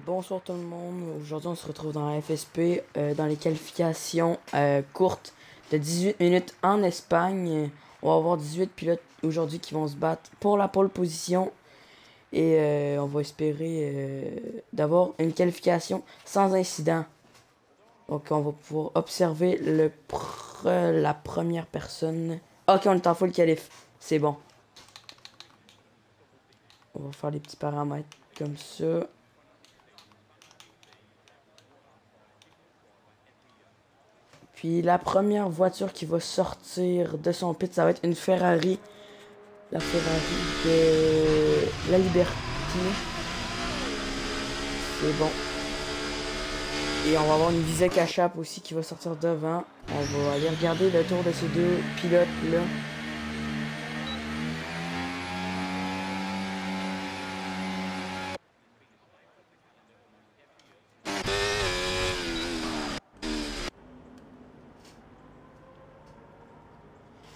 Bonsoir tout le monde. Aujourd'hui, on se retrouve dans la FSP, dans les qualifications courtes de 18 minutes en Espagne. On va avoir 18 pilotes aujourd'hui qui vont se battre pour la pole position. Et on va espérer d'avoir une qualification sans incident. Donc, on va pouvoir observer la première personne. Ok, on est en full qualif. C'est bon. On va faire les petits paramètres comme ça. Puis la première voiture qui va sortir de son pit, ça va être une Ferrari. La Ferrari de la Liberty. C'est bon. Et on va avoir une Visa Cash-App aussi qui va sortir devant. On va aller regarder le tour de ces deux pilotes-là.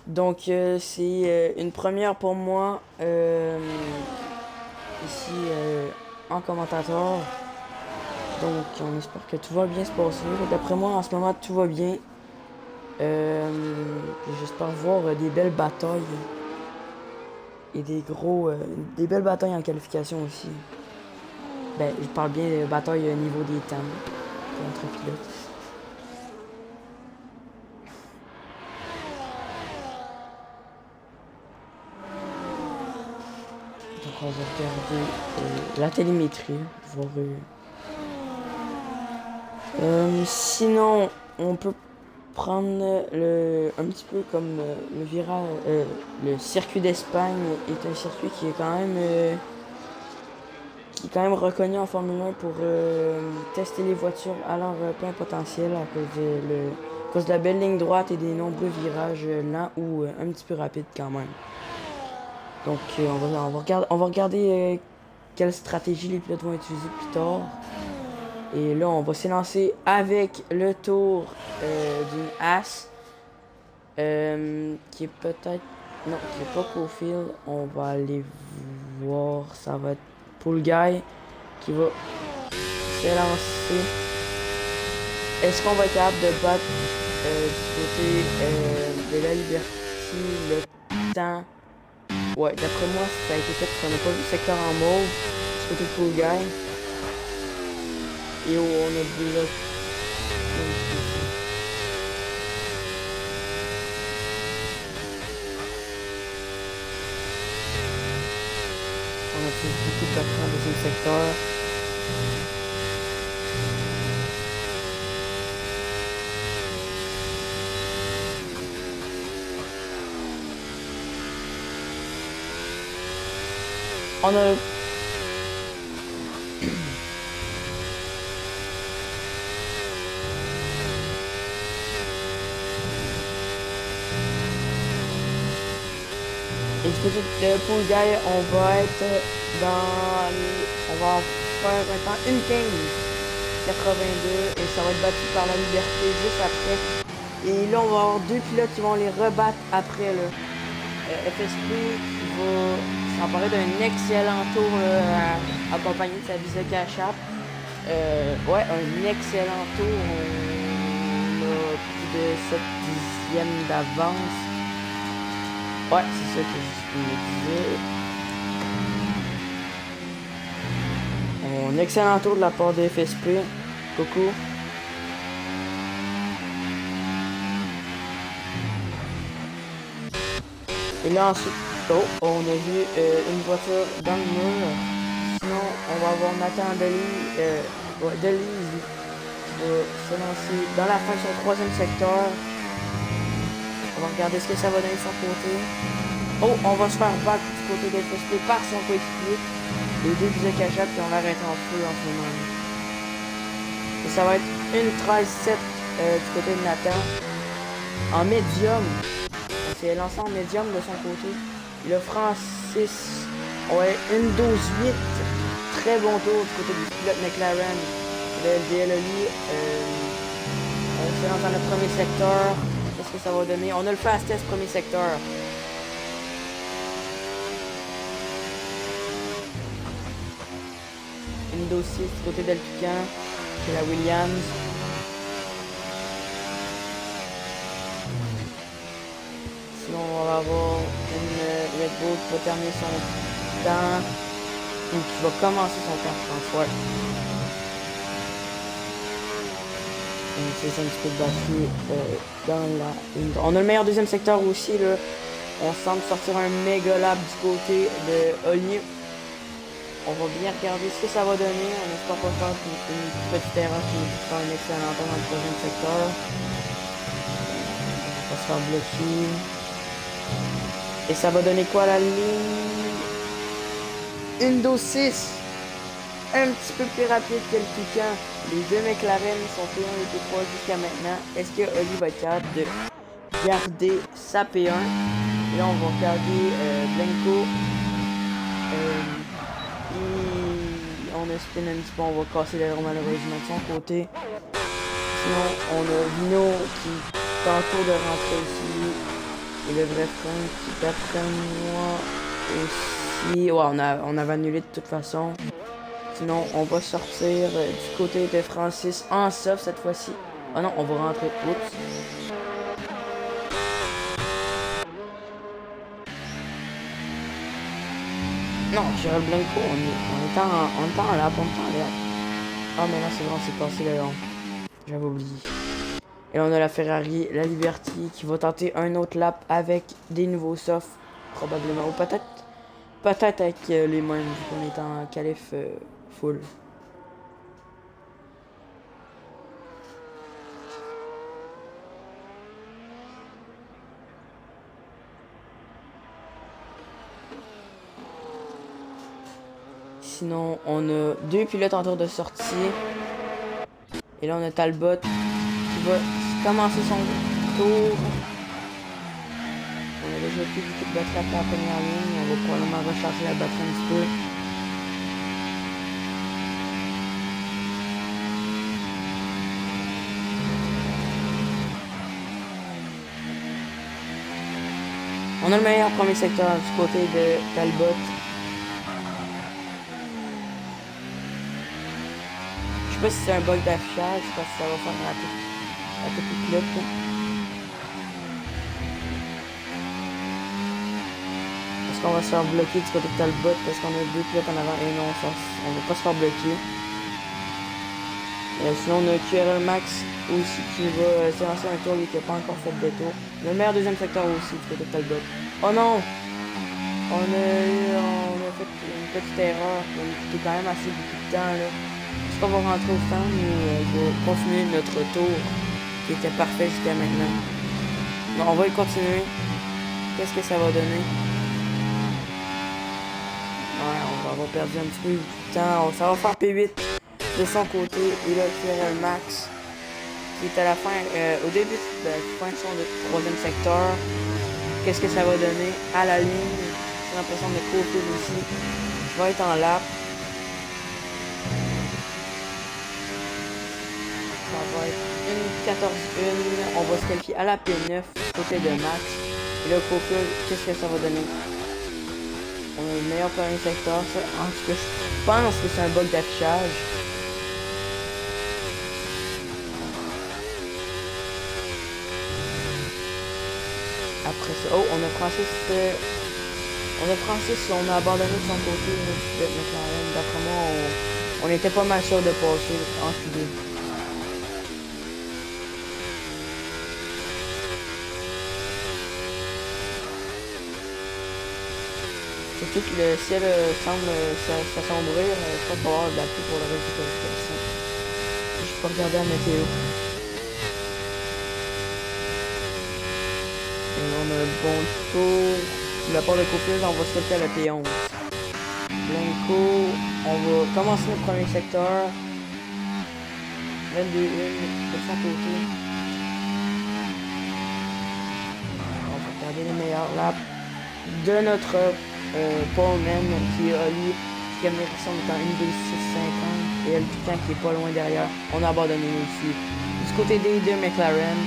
Donc c'est une première pour moi ici en commentateur. Donc on espère que tout va bien se passer. D'après moi en ce moment tout va bien. J'espère voir des belles batailles. Et des belles batailles en qualification aussi. Ben je parle bien de batailles au niveau des temps contre pilotes. Donc on va regarder la télémétrie, voir sinon on peut prendre un petit peu comme le virage, le circuit d'Espagne est un circuit qui est quand même reconnu en Formule 1 pour tester les voitures à leur plein potentiel à cause de la belle ligne droite et des nombreux virages lents ou un petit peu rapides quand même. Donc on va regarder quelle stratégie les pilotes vont utiliser plus tard. Et là on va s'élancer avec le tour d'une As qui est peut-être... Non, qui est pas Cofield. On va aller voir. Ça va être Pool Guy qui va s'élancer. Est-ce qu'on va être capable de battre du côté de la Liberty le temps? Ouais, d'après moi, ça a été fait parce qu'on n'a pas vu le secteur en mauve du côté de Pool Guy. Et on a déjà... On a fait beaucoup de batteries dans deuxième secteur. On a... Et du côté de Pool Guy, on va être on va faire un temps 1:15.82 et ça va être battu par la Liberté juste après. Et là, on va avoir deux pilotes qui vont les rebattre après. FSP qui va s'emparer d'un excellent tour accompagné de sa Visa Cash-App. Ouais, un excellent tour. On a plus de 7 dixièmes d'avance. Ouais, c'est ça que je me disais. Un excellent tour de la part de FSP. Coucou. Et là ensuite, on a vu une voiture dans le mur. Sinon, on va avoir Nathan Deli qui va se lancer dans la fin de son troisième secteur. On va regarder ce que ça va donner de son côté. Oh, on va se faire battre du côté de FSP par son coéquipier. Les deux Visa Cash-App qui ont l'air d'être en feu en ce moment. Et ça va être une 13-7 du côté de Nathan. En médium. C'est lancé en médium de son côté. Le Francis. Ouais, une 12-8. Très bon tour du côté du pilote McLaren. Le DLE. On se lance dans le premier secteur. Qu'est-ce que ça va donner? On a le fastest premier secteur. Une Indo 6 du côté d'Altucan, c'est la Williams. Sinon, on va avoir une Red Bull qui va terminer son temps, ou qui va commencer son temps, je pense, ouais. C'est un petit peu de batterie dans la... On a le meilleur deuxième secteur aussi, là. On semble sortir un méga lap du côté de Oli. On va bien regarder ce que ça va donner. On espère pas faire une petite erreur qui nous fera un excellent temps dans le troisième secteur. On va se faire bloquer. Et ça va donner quoi la ligne? Indo 6. Un petit peu plus rapide que le Toucan. Les deux McLaren sont P1 et P3 jusqu'à maintenant. Est-ce que Oli va être capable de garder sa P1? Et là, on va regarder Blanco. On a spin un petit peu, on va casser l'aileron malheureusement de son côté. Sinon, on a Vino qui tente de rentrer ici. Et le vrai frein qui d'après moi aussi. Ouais, on avait annulé de toute façon. Sinon, on va sortir du côté de Francis en soft cette fois-ci. Ah non, on va rentrer. Oups. Non, Gérald Blanco, on est en lap, Ah, mais là, c'est vrai, on s'est passé le long. J'avais oublié. Et là, on a la Ferrari, la Liberty, qui va tenter un autre lap avec des nouveaux softs, probablement. Ou peut-être avec les mêmes, vu qu'on est en qualif full. Sinon, on a deux pilotes en tour de sortie. Et là, on a Talbot qui va commencer son tour. On a déjà plus beaucoup de batterie après la première ligne. On va probablement recharger la batterie un petit peu. On a le meilleur premier secteur du côté de Talbot. Je sais pas si c'est un bug d'affichage, je sais pas si ça va faire la toute pilote. Est-ce qu'on va se faire bloquer du côté de Talbot parce qu'on a deux pilotes en avant et non, on va pas se faire bloquer. Sinon on a QRL Max aussi qui va s'élancer un tour et qui n'a pas encore fait de détour. Le meilleur deuxième secteur aussi du côté de Talbot. Oh non! On a fait une petite erreur qui a coûté quand même assez beaucoup de temps là. Est-ce qu'on va rentrer au stand ou on va continuer notre tour qui était parfait jusqu'à maintenant? Non, on va y continuer. Qu'est-ce que ça va donner? Ouais, on va avoir perdu un petit peu de temps. Ça va faire P8 de son côté. Et là, QRL Max qui est à la fin, au début de la fin de son troisième secteur. Qu'est-ce que ça va donner? À la ligne, j'ai l'impression de côté aussi. Je vais être en lap. Ça va être une 14-1. On va se qualifier à la P9 du côté de Max. Et là, Cofield, qu'est-ce que ça va donner? On a le meilleur premier secteur. Ça. En tout cas, je pense que c'est un bug d'affichage. Après ça, oh, on a Francis, on a abandonné de son côté de McLaren. D'après moi, on était pas mal sûr de passer en Q2. Surtout que le ciel semble s'assombrir. Je pense qu'on va avoir de la pluie pour le reste du qualification. Je peux regarder la météo. Et on a un bon tour. De la part de Cofield, on va se faire à la P11. Blanco, on va commencer le premier secteur. 22-1 de son côté. On va regarder les meilleurs laps de notre poleman qui est Oli, qui a mené son temps 1.26.50 et Altucan qui est pas loin derrière. On a abandonné aussi. Du côté des deux McLaren,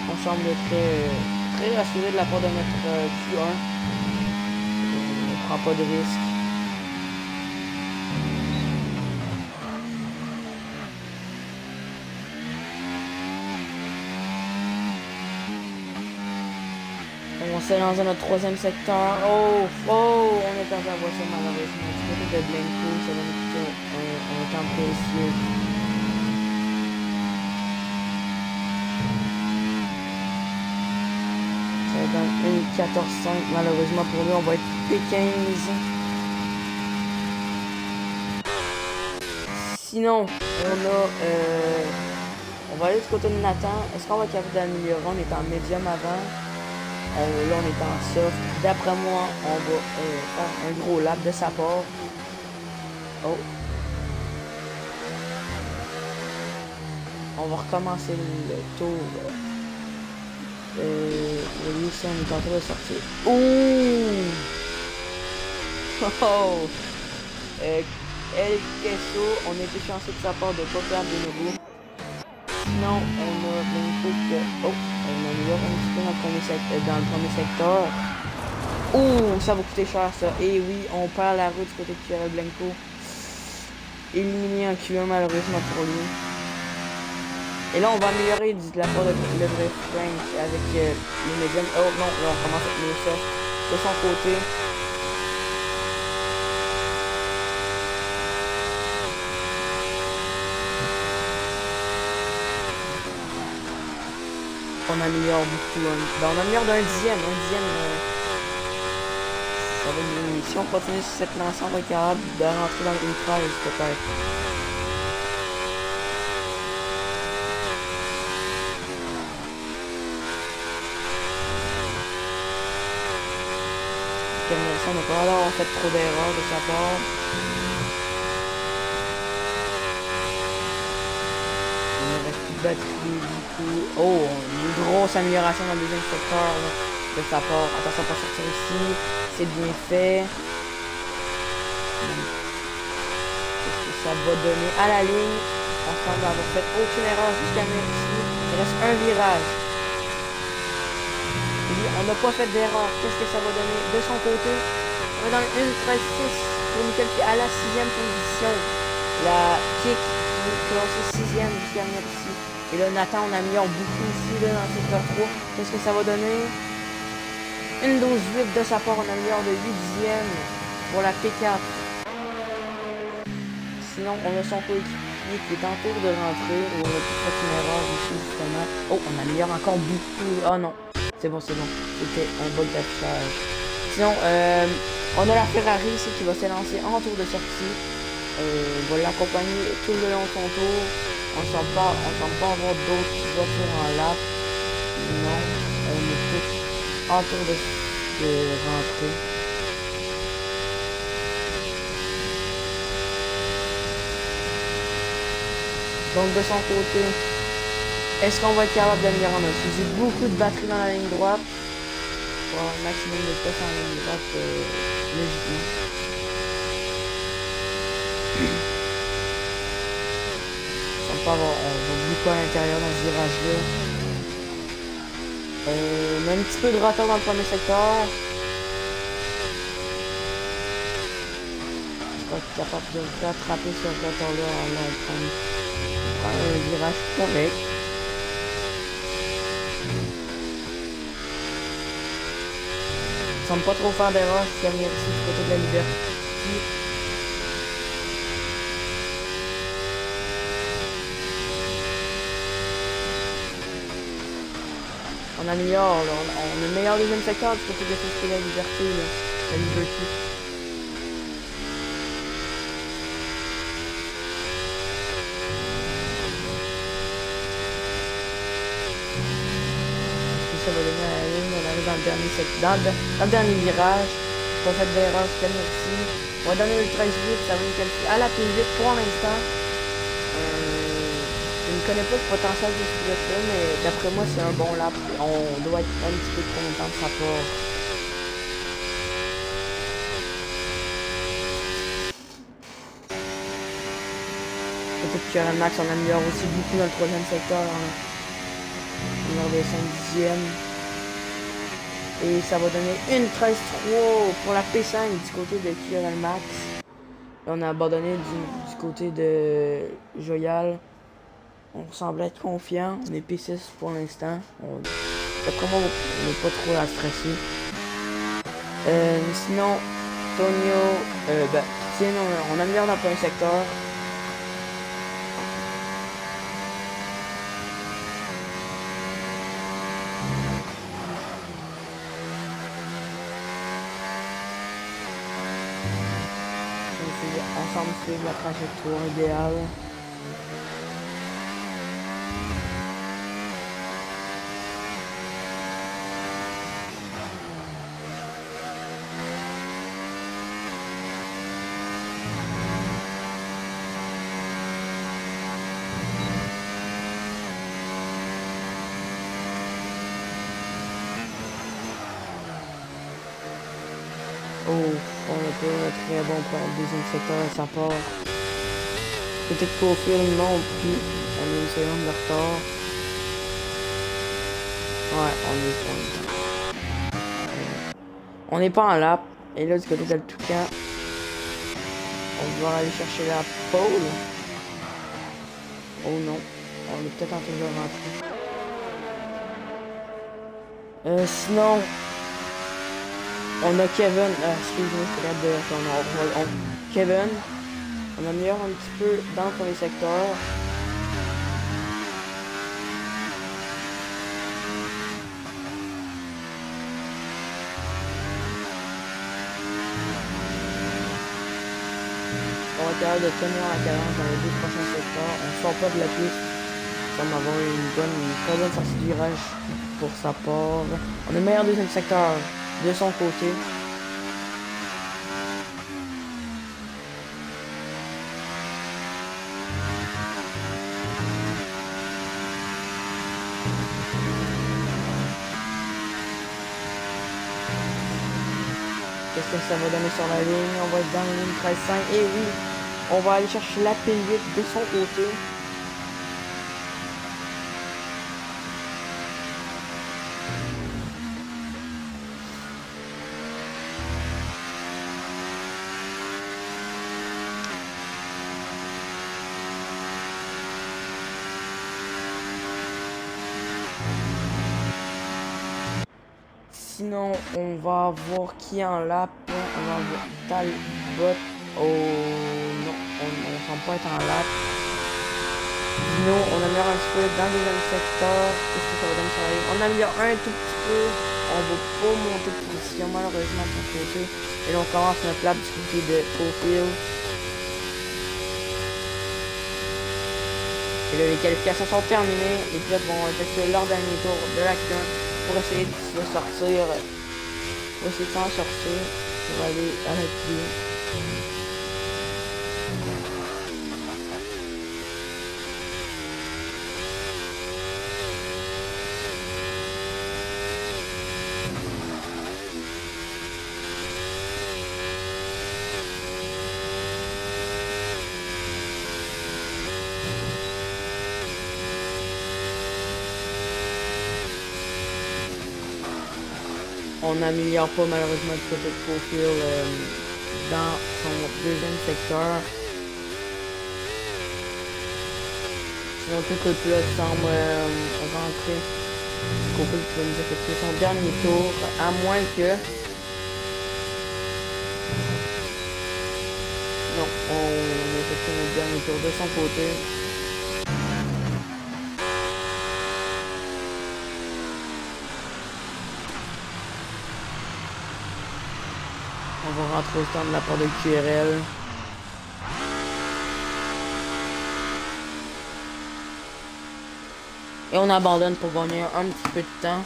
on semble très rassuré de la part de notre Q1. On ne prend pas de risque. se lance dans notre troisième secteur. Oh, oh, on est perdu à voiture malheureusement. Du côté de Blanco, ça va nous coûter un temps précieux. Ça va être une 14-5 malheureusement pour lui. On va être P15. Sinon, on va aller du côté de Nathan. Est-ce qu'on va être capable d'améliorer? On est en médium avant. Là, on est en soft. D'après moi, on va faire un gros lap de sa part. Oh. On va recommencer le tour. Lui aussi, on est en train de sortir. Ouh! Oh! El Queso, on était chanceux de sa part de ne pas perdre de nouveau. Sinon, on a Blanco que... Oh! On améliore un petit peu dans le premier secteur. Ouh! Ça va coûter cher, ça. Et oui, on perd la route du côté de Pierre Blanco. Éliminé en Q1, malheureusement pour lui. Et là, on va améliorer de la part de le vrai Frank avec les médiums. Oh non, là, on commence avec les soft de son côté. On améliore beaucoup. Ben, on améliore d'un dixième. Ça va nous... Si on continue sur cette lancée, on va être capable de rentrer dans une 13 peut-être. On n'a pas l'air d'avoir fait trop d'erreurs de sa part. Il ne reste plus de batterie du coup. Oh, une grosse amélioration dans le deuxième secteur là, de sa part. Attention à pas sortir ici. C'est bien fait. Qu'est-ce que ça va donner à la ligne? On semble avoir fait aucune erreur jusqu'à maintenant ici. Il reste un virage. On n'a pas fait d'erreur. Qu'est-ce que ça va donner de son côté? On est dans le 1-13-6 pour nous qualifier à la 6e position. La kick qui est classée 6e jusqu'à maintenant ici. Et là, Nathan, on améliore beaucoup ici là, dans le secteur 3. Qu'est-ce que ça va donner? Une 12-8 de sa part. On améliore de 8e pour la P4. Sinon, on a son coéquipier qui est en tour de rentrer. On a tout fait une erreur ici, justement. Oh, on améliore encore beaucoup. Ah non. C'est bon, c'est bon. C'était un bug d'affichage. Sinon, on a la Ferrari ici qui va s'élancer en tour de sortie. On va l'accompagner tout le long de son tour. On ne semble pas avoir d'autres voitures en lap. Non, on est tous en tour de rentrée. Donc de son côté, est-ce qu'on va être capable d'améliorer? On a utilisé beaucoup de batterie dans la ligne droite pour avoir un maximum de vitesse en ligne droite logiquement. On va beaucoup à l'intérieur dans ce virage-là. On a un petit peu de retard dans le premier secteur. Je crois qu'il est capable de rattraper ce retard-là en prendre un virage correct. Il semble pas trop faire d'erreur si on vient ici du côté de la liberté. On améliore, là, on a le meilleur deuxième secteur du côté de la liberté, là, la liberté. Ça va donner à la ligne, on arrive dans le dernier secteur, dans le dernier virage. Pas fait d'erreur, c'est ici. On va donner le 13-8, ça va nous qualifier à la P8 pour l'instant. Je ne connais pas le potentiel de ce pilote-là, mais d'après moi c'est un bon lap. On doit être un petit peu content de sa part. Peut-être que Max on améliore aussi beaucoup dans le troisième secteur. Lors des 5/10. Et ça va donner une 13-3 pour la P5 du côté de QRL Max. On a abandonné du côté de Joyal. On semble être confiant. On est P6 pour l'instant. D'après moi, on n'est pas trop à stresser. Sinon, Tonio, tiens, on améliore dans le premier secteur. Ensemble suivre la trajectoire idéale. Oh, on a pas un très bon plan le deuxième secteur à sa part. Peut-être qu'au film non plus. On a une seconde de retard. Ouais, on n'est pas en lap. Et là, du côté de Toucan, on va aller chercher la pole. Oh non, on est peut-être en train de rentrer. Sinon, on a Kevin. Excuse-moi, je regarde de ton nom. Kevin, on améliore un petit peu dans le premier secteur. On va être capable de tenir la cadence dans les deux prochains secteurs. On sort pas de la piste. On va avoir une très bonne sortie de virage pour sa part. On est meilleur deuxième secteur de son côté. Qu'est-ce que ça va donner sur la ligne? On va être dans la ligne 13-5. Et oui, on va aller chercher la P8 de son côté. Sinon, on va voir qui est en lap. On va voir Talbot. Oh non, on ne semble pas être en lap. Sinon, on améliore un petit peu dans le deuxième secteur. Qu'est-ce que ça va donner sur la ligne? On améliore un tout petit peu. On va pas monter de position malheureusement de son côté. Et là, on commence notre lap du côté de Profil. Et là, les qualifications sont terminées. Les pilotes vont effectuer leur dernier tour de la Q1 pour essayer de se sortir, pour essayer de s'en sortir, pour aller à la Q2. On n'améliore pas malheureusement du côté de Profil dans son deuxième secteur. Sinon tout le pilote semble rentrer. Profil qui va nous effectuer son dernier tour, à moins que... Non, on effectue notre dernier tour de son côté. On va rentrer au stand de la part de QRL. Et on abandonne pour gagner un petit peu de temps.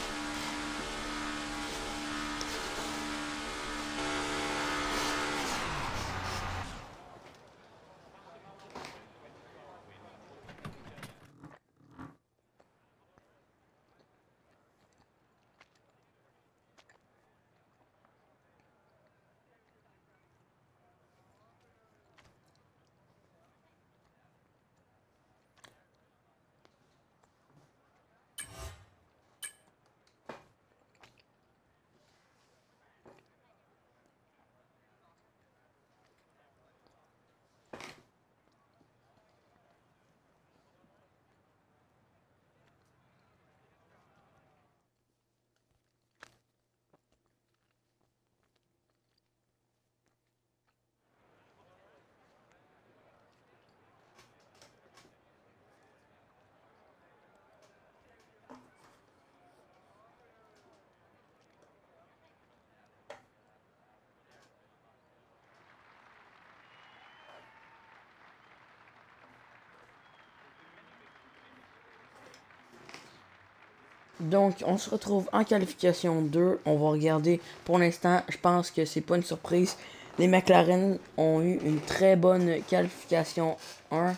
Donc, on se retrouve en qualification 2. On va regarder. Pour l'instant, je pense que c'est pas une surprise. Les McLaren ont eu une très bonne qualification 1.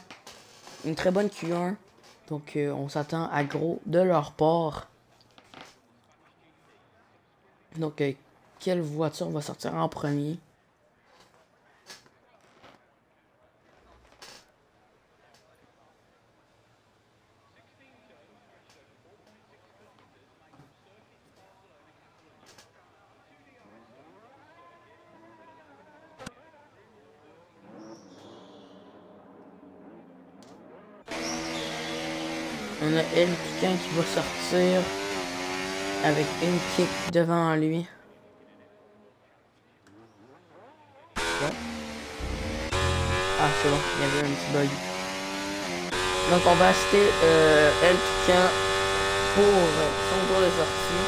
Une très bonne Q1. Donc, on s'attend à gros de leur part. Donc, quelle voiture va sortir en premier? On a El Piquant qui va sortir avec une kick devant lui. Bon. Ah, c'est bon, il y avait un petit bug. Donc on va acheter El Piquant pour son tour de sortie.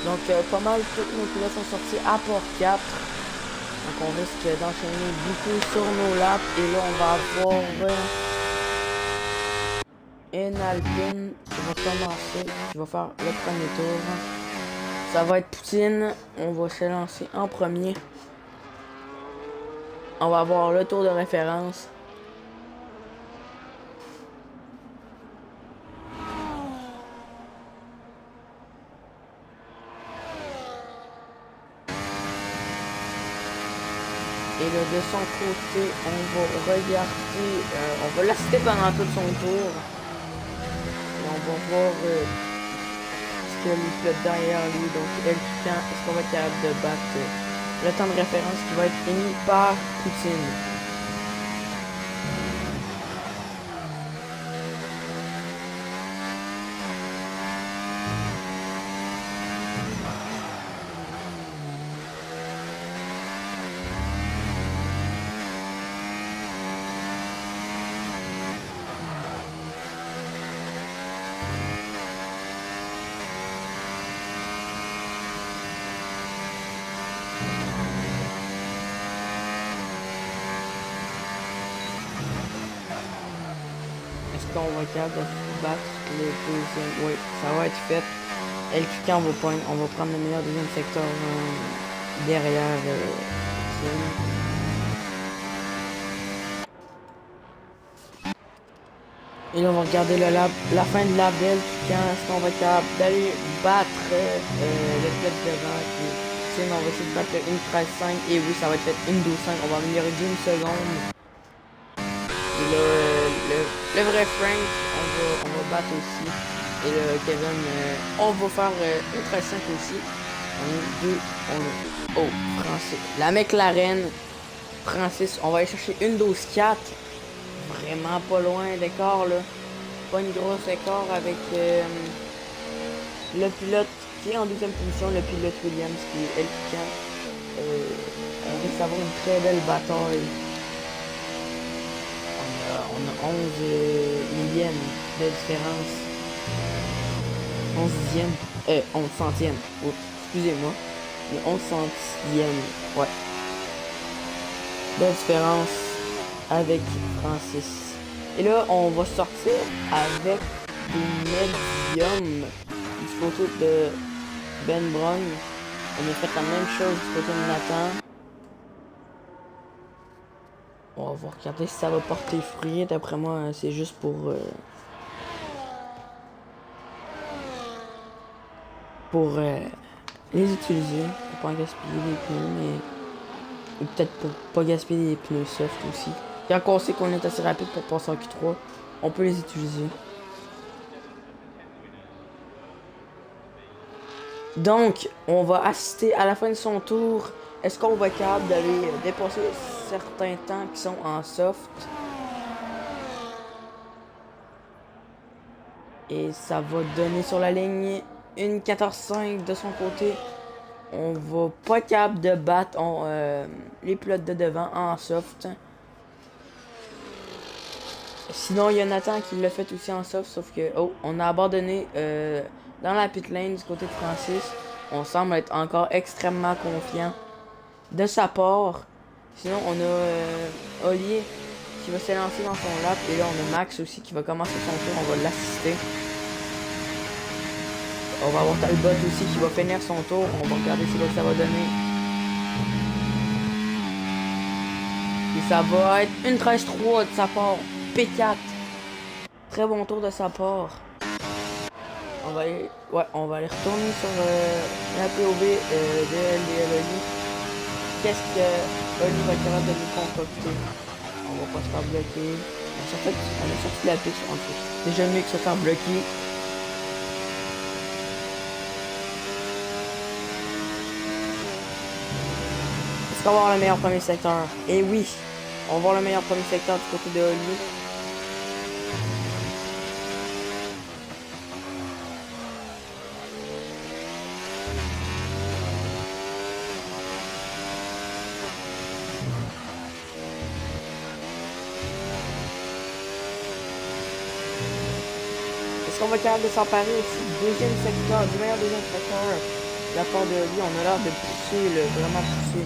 Donc pas mal toutes nos pilotes sont sortis à port 4. Donc on risque d'enchaîner beaucoup sur nos laps. Et là on va avoir une Alpine qui va commencer, qui va faire le premier tour. Ça va être Poutine. On va se lancer en premier. On va avoir le tour de référence. Et là, de son côté, on va regarder, on va l'assister pendant tout son tour. Et on va voir ce qu'il y a les pilotes derrière lui. Donc, El Piquant, est-ce qu'on va être capable de battre le temps de référence qui va être émis par Poutine. Est-ce qu'on va être capable de battre le deuxième? Oui, ça va être fait. El Piquant, on va prendre le meilleur deuxième secteur derrière Poutine. Et là, on va regarder la fin de la belle Piquant. Est-ce qu'on va être capable d'aller battre le pilote devant? Poutine, on va essayer de battre le 1.13.5. Et oui, ça va être fait 1.12.5. On va améliorer d'une seconde. Et là, le vrai Frank, on va battre aussi. Et là, Kevin, on va faire 1.13.5 aussi. On est deux. Oh, Francis. La McLaren. Francis, on va aller chercher 1.12.4. Vraiment pas loin d'écart, là. Pas une grosse écart avec le pilote qui est en deuxième position, le pilote Williams qui est El Piquant. On risque d'avoir une très belle bataille. On a 11 millièmes de différence. 11 dixièmes. 11 centièmes. Oups, excusez-moi. Mais 11 centièmes. Ouais. De différence avec Francis. Et là, on va sortir avec des médiums du côté de Ben Brown. On a fait la même chose du côté de Nathan. On va regarder si ça va porter fruit. D'après moi, c'est juste pour les utiliser. Pour pas gaspiller les pneus, mais... Ou peut-être pour pas gaspiller les pneus soft aussi. Quand on sait qu'on est assez rapide pour passer en Q3, on peut les utiliser. Donc, on va assister à la fin de son tour. Est-ce qu'on va être capable d'aller dépasser certains temps qui sont en soft? Et ça va donner sur la ligne une 14-5 de son côté. On va pas être capable de battre les pilotes de devant en soft. Sinon, il y a Nathan qui l'a fait aussi en soft, sauf que, oh, on a abandonné dans la pit lane du côté de Francis. On semble être encore extrêmement confiant de sa part. Sinon, on a Ollier qui va s'élancer dans son lap. Et là, on a Max aussi qui va commencer son tour. On va l'assister. On va avoir Talbot aussi qui va finir son tour. On va regarder ce que ça va donner. Et ça va être une 13-3 de sa part. P4. Très bon tour de sa part. On va aller, on va aller retourner sur la POV de Oli. Qu'est-ce que Oli va être capable de nous concocter? On va pas se faire bloquer. On a sorti la piste en plus. Déjà mieux que se faire bloquer. Est-ce qu'on va avoir le meilleur premier secteur? Et oui, on va avoir le meilleur premier secteur du côté de Oli. On va être capable de s'emparer aussi du deuxième secteur, du meilleur deuxième secteur de la part de Oli. On a l'air de pousser, vraiment pousser.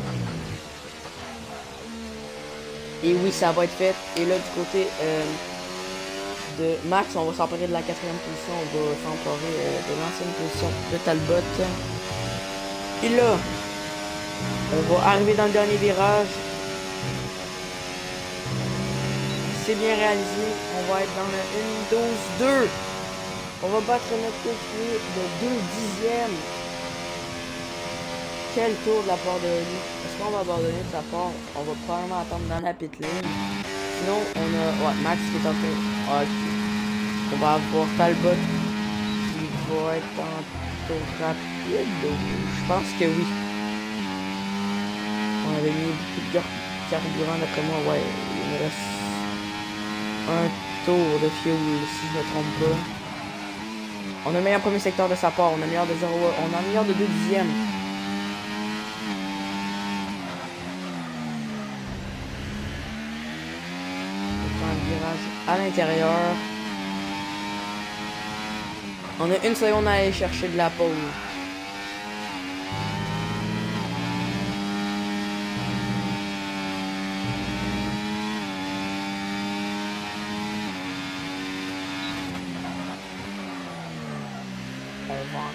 Et oui, ça va être fait. Et là, du côté de Max, on va s'emparer de la 4e position. On va s'emparer de l'ancienne position de Talbot. Et là, on va arriver dans le dernier virage. C'est bien réalisé. On va être dans le 1-12-2. On va battre notre coéquipier de 2 dixièmes. Quel tour de la part de Oli. Est-ce qu'on va abandonner de sa part? On va probablement attendre dans la pit lane. Sinon, on a Max qui est en train. On va avoir Talbot qui va être en tour rapide. Je pense que oui. On avait mis beaucoup de carburant d'après moi. Ouais, il me reste un tour de fuel si je ne me trompe pas. On a le meilleur premier secteur de sa part, on a le meilleur de 0, on a le meilleur de 2 dixièmes. On prend un virage à l'intérieur. On a une seconde à aller chercher de la pole.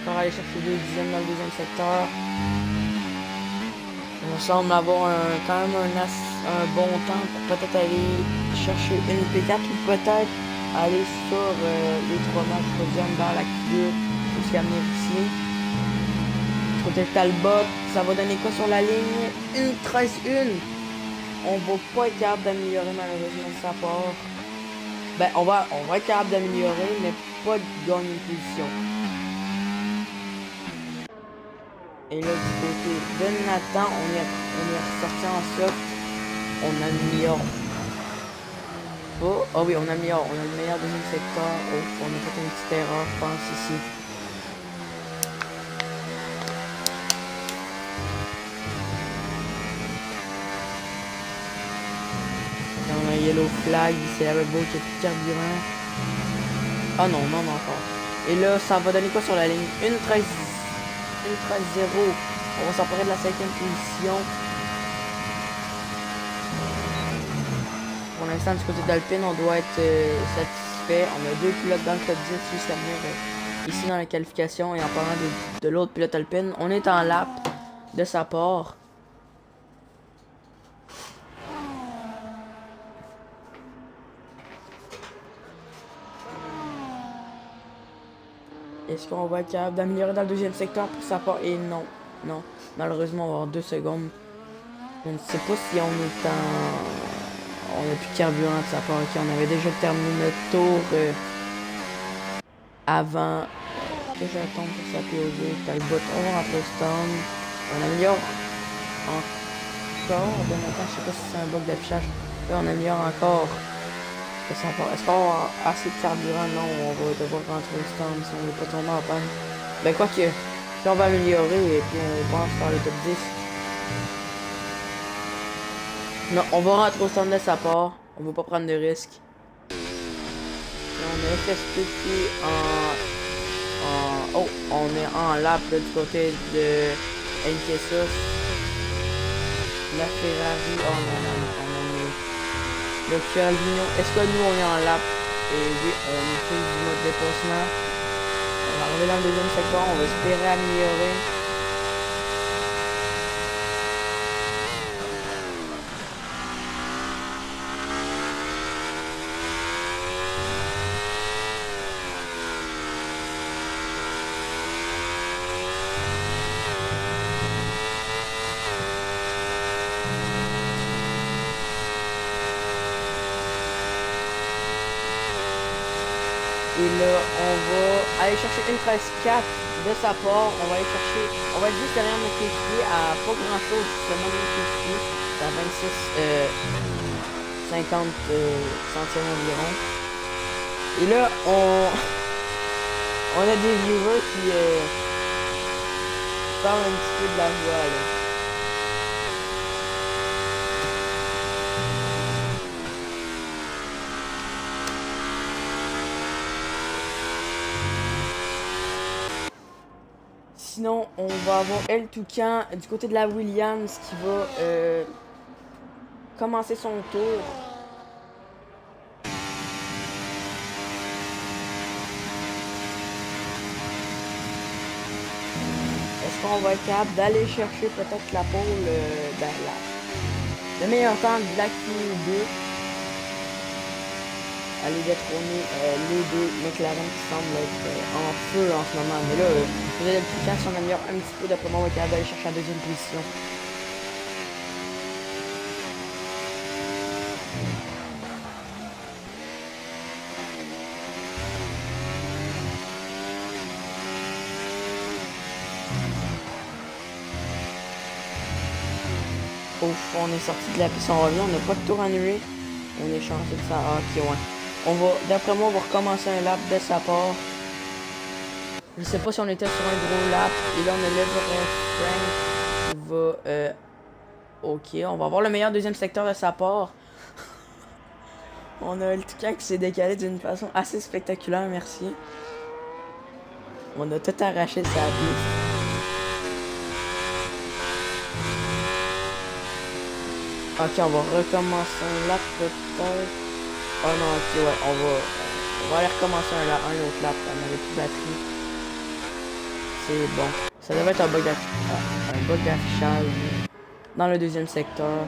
Encore aller chercher 2 dixièmes dans le deuxième secteur. On semble avoir quand même un bon temps pour peut-être aller chercher une P4 ou peut-être aller sur les 3 matchs podium dans la Q2 jusqu'à venir ici. Côté Talbot, ça va donner quoi sur la ligne? Une 13-1. On va pas être capable d'améliorer malheureusement sa part. Ben, on va être capable d'améliorer, mais pas de gagner une position. Et là, du côté de Nathan, on est ressorti en soft. On améliore. Oh oui, on améliore. On a le meilleur deuxième secteur. Oh, on a fait une petite erreur, je pense, ici. On a un yellow flag. C'est la Red Bull qui a plus de carburant. Ah non, non, encore. Et là, ça va donner quoi sur la ligne? Une 13-0. On va s'emparer de la 5e position. Pour l'instant, du côté d'Alpine, on doit être satisfait. On a 2 pilotes dans le top 10 jusqu'à venir ici dans la qualification. Et en parlant de l'autre pilote Alpine, on est en lap de sa part. Est-ce qu'on va être capable d'améliorer dans le deuxième secteur pour sa part? Et non, non. Malheureusement, on va avoir 2 secondes. Je ne sais pas si on est en... On n'a plus de carburant de sa part. Ok, on avait déjà terminé notre tour avant que j'attende pour sa POV. Talbot, on va rentrer au stand. On améliore encore. Bon, attends, je sais pas si c'est un bug d'affichage. Là, on améliore encore. Est-ce qu'on va avoir assez de carburant? Non, on va devoir rentrer au stand si on ne veut pas tomber en panne. Ben, quoi que, si on va améliorer et puis on pense faire le top 10. Non, on va rentrer au centre de sa part. On va pas prendre de risques. On est FSP oh, on est en lap là, du côté de Enkesus. La Ferrari. Oh non, non, on est. Le Fiorino. Est-ce que nous on est en lap? Et oui, on fait du mode dépassement. On va arriver dans le deuxième secteur. On va espérer améliorer. Et là, on va aller chercher une 13-4 de sa part. On va aller chercher. On va être juste derrière notre coéquipier à pas grand chose, seulement notre coéquipier. C'est à 26, 50 centièmes environ. Et là, on a des viewers qui parlent un petit peu de la voix là. Sinon, on va avoir El Toucan du côté de la Williams qui va commencer son tour. Est-ce qu'on va être capable d'aller chercher peut-être la pole, le meilleur temps de la Q2? Aller détrôner les deux McLaren qui semblent être en feu en ce moment. Mais là, le Toucan, si on améliore un petit peu, d'après moi, on va être capable d'aller chercher la deuxième position. Ouf, on est sorti de la piste, on revient, on n'a pas de tour annulé. On est chanceux de ça. Ah, ok, ouais. On va, d'après moi, on va recommencer un lap de sa part. Je sais pas si on était sur un gros lap. Et là, on a le Frank qui va... ok, on va avoir le meilleur deuxième secteur de sa part. On a le Toucan qui s'est décalé d'une façon assez spectaculaire, merci. On a tout arraché de sa piste. Ok, on va recommencer un lap peut-être. Oh non, ok, ouais, on va aller recommencer un autre lap. On avait plus de batterie. C'est bon. Ça devait être un bug d'affichage dans le deuxième secteur.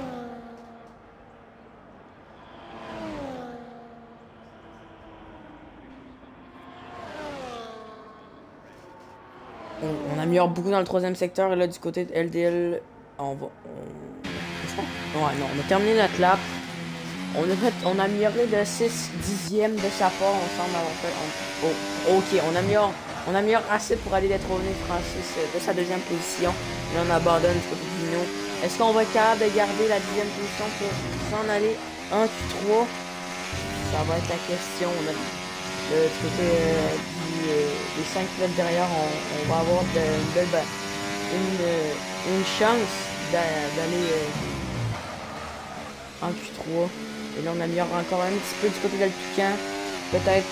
On améliore beaucoup dans le troisième secteur. Et là, du côté de LDL, ouais, non, on a terminé notre lap. On a amélioré de 6 dixièmes de sa part. On semble avoir fait... ok, on améliore assez pour aller détrôner Francis de sa deuxième position. Et là, on abandonne du côté de Vino. Est-ce qu'on va être capable de garder la 10e position pour s'en aller en Q3? Ça va être la question. On a, du côté des 5 pilotes derrière, on va avoir une chance d'aller en Q3. Et là, on améliore encore un petit peu du côté de Toucan. Peut-être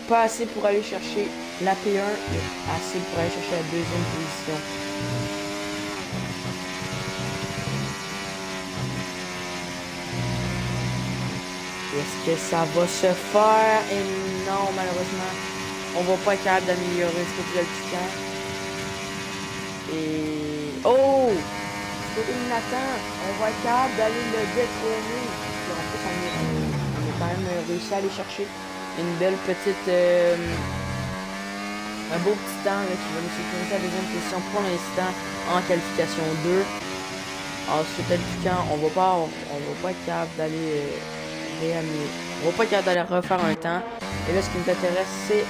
pas assez pour aller chercher la P1, mais assez pour aller chercher la deuxième position. Est-ce que ça va se faire? Et non, malheureusement, on va pas être capable d'améliorer ce côté de Toucan. Et... oh! Côté de Nathan, on va être capable d'aller le détrôner. En plus, on a quand même réussi à aller chercher une belle petite... un beau petit temps là, qui va nous sécuriser la deuxième position pour l'instant en qualification 2. Ensuite, le Toucan, on va pas être capable d'aller réamener. On va pas être capable d'aller refaire un temps. Et là, ce qui nous intéresse, c'est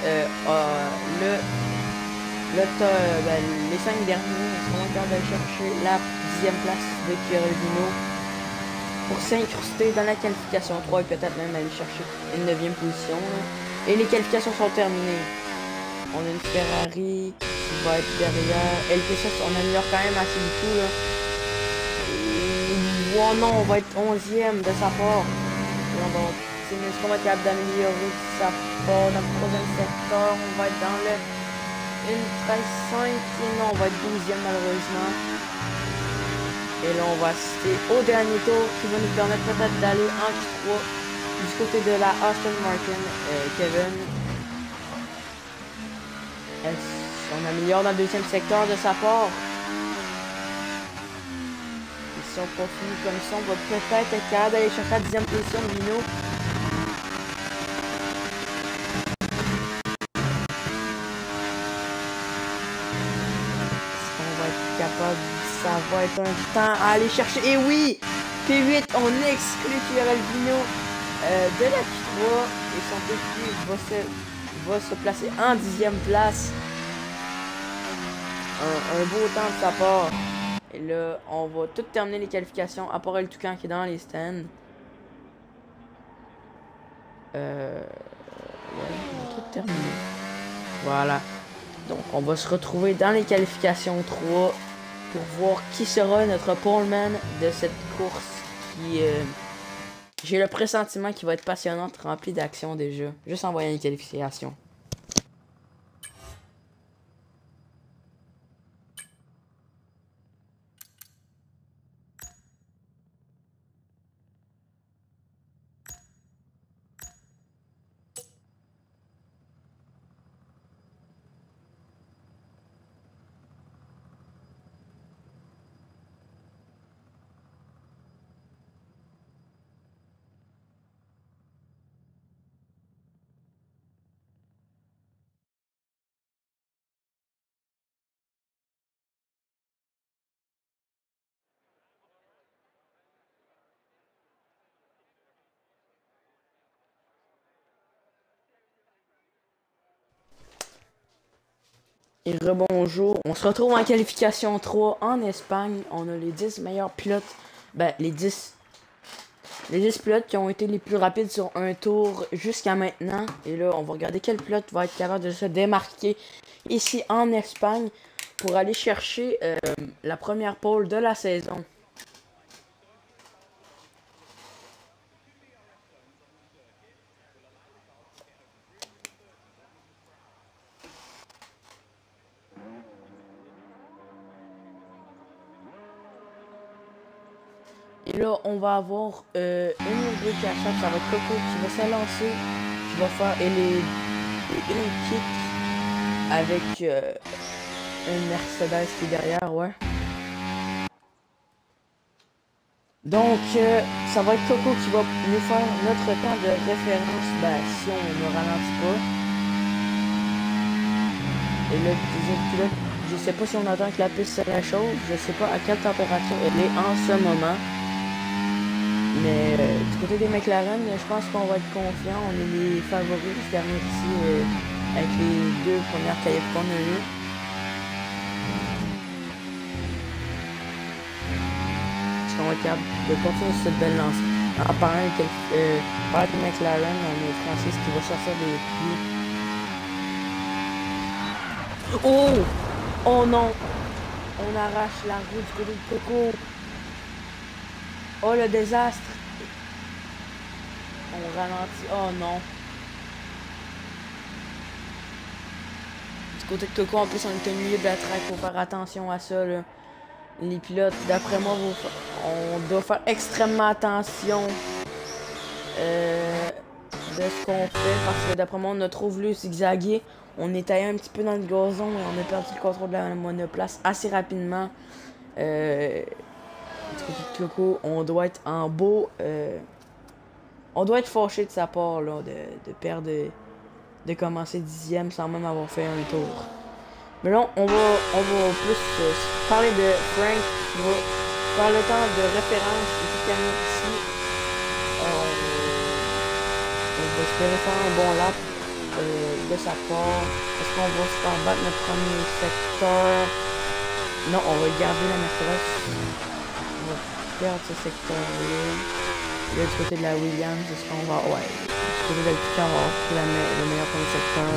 les 5 derniers. On va capable d'aller chercher la 10e place de Fiorino pour s'incruster dans la qualification 3 et peut-être même aller chercher une 9e position. Là. Et les qualifications sont terminées. On a une Ferrari qui va être derrière. LP6, on améliore quand même assez beaucoup là. Oh non, on va être 11e de sa part. Est-ce qu'on va être capable d'améliorer sa part dans le troisième secteur? On va être dans le 1.13.5 et non, on va être 12e malheureusement. Et là, on va assister au dernier tour qui va nous permettre peut-être d'aller en Q3 du côté de la Aston Martin. Kevin, on améliore dans le deuxième secteur de sa part. Si on continue comme ça, on va peut-être être capable d'aller chercher la 10e position de Vino. Est-ce qu'on va être capable? Ça va être un temps à aller chercher. Et oui! P8, on exclut QRL Vino de la Q3. Et son P8 va se placer en 10e place. Un beau temps de sa part. Et là, on va tout terminer les qualifications, à part le Toucan qui est dans les stands. Ouais, on va tout terminer. Voilà. Donc, on va se retrouver dans les qualifications 3 pour voir qui sera notre poleman de cette course qui... j'ai le pressentiment qu'il va être passionnante, rempli d'action déjà, juste en voyant les qualifications. Et rebonjour, on se retrouve en qualification 3 en Espagne. On a les 10 meilleurs pilotes, ben les 10 pilotes qui ont été les plus rapides sur un tour jusqu'à maintenant. Et là, on va regarder quel pilote va être capable de se démarquer ici en Espagne pour aller chercher la première pole de la saison. Et là, on va avoir une rubrique à chaque. Ça va être Coco qui va s'élancer, qui va faire une kick avec une Mercedes qui est derrière, ouais. Donc, ça va être Coco qui va nous faire notre temps de référence, ben, si on ne ralentit pas. Et là, deuxième pilote, je sais pas si on attend que la piste se réchauffe, je sais pas à quelle température elle est en ce moment. Mais du côté des McLaren, je pense qu'on va être confiant. On est les favoris de terminer ici avec les deux premières qualifs qu'on a eues. Est-ce qu'on va être capable de continuer cette belle lancée? En parlant de McLaren, on a Francis qui va sortir des pieds. Oh! Oh non! On arrache la roue du côté de Coco. Oh, le désastre! On ralentit. Oh non! Du côté de Coco, en plus, on est au milieu de la track. Faut faire attention à ça, là. Les pilotes, d'après moi, on doit faire extrêmement attention de ce qu'on fait. Parce que d'après moi, on a trop voulu zigzaguer. On est taillé un petit peu dans le gazon et on a perdu le contrôle de la monoplace assez rapidement. Du côté de Coco, on doit être en beau. On doit être fâché de sa part là, de perdre, de commencer 10e sans même avoir fait un tour. Mais là, on va plus parler de Frank qui va faire le temps de référence jusqu'à ici. On va espérer faire un bon lap de sa part. Est-ce qu'on va se faire battre notre premier secteur? Non, on va garder la Mercedes. On va perdre ce secteur-là. Là, du côté de la Williams, est-ce qu'on va... Ouais, du côté de la Toucan, on va avoir le meilleur premier secteur.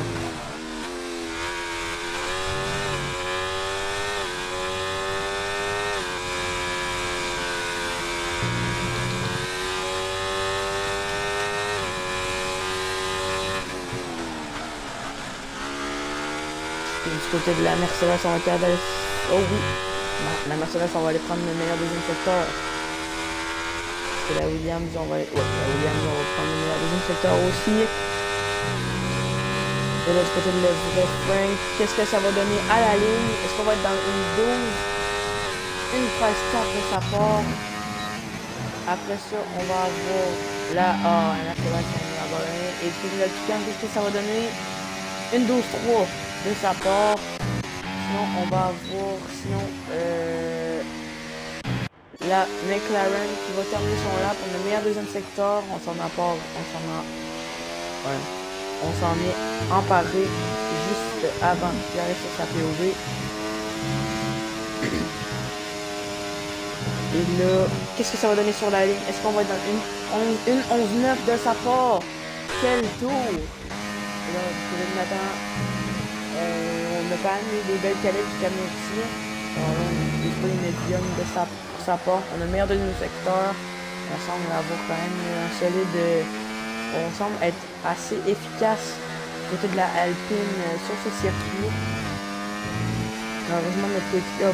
Du côté de la Mercedes, on va être d'aller... Oh oui! La Mercedes, on va aller prendre le meilleur deuxième secteur. Parce que la Williams, on va... Ouais, la Williams, on va prendre le meilleur deuxième secteur aussi. De l'autre côté de le vrai Frank, qu'est-ce que ça va donner à la ligne? Est-ce qu'on va être dans une 12? Une 13-4 de sa part. Après ça, on va avoir la Mercedes, on va avoir un... Et du côté de la Tucano, qu'est-ce que ça va donner? Une 12-3 de sa part. Sinon, on va avoir la McLaren qui va terminer son lap pour le meilleur deuxième secteur. On s'en est emparé juste avant qu'il arrive sur sa POV. Et là, qu'est-ce que ça va donner sur la ligne? Est-ce qu'on va être dans une 11-9 de sa part? Quel tour! Et là, du côté de Nathan, on a quand même eu des belles qualifs jusqu'à ici. Des points médiums de sa part. On a le meilleur deuxième secteur. On semble avoir quand même un solide... on semble être assez efficace du côté de la Alpine sur ce circuit. Malheureusement, notre coéquipier n'a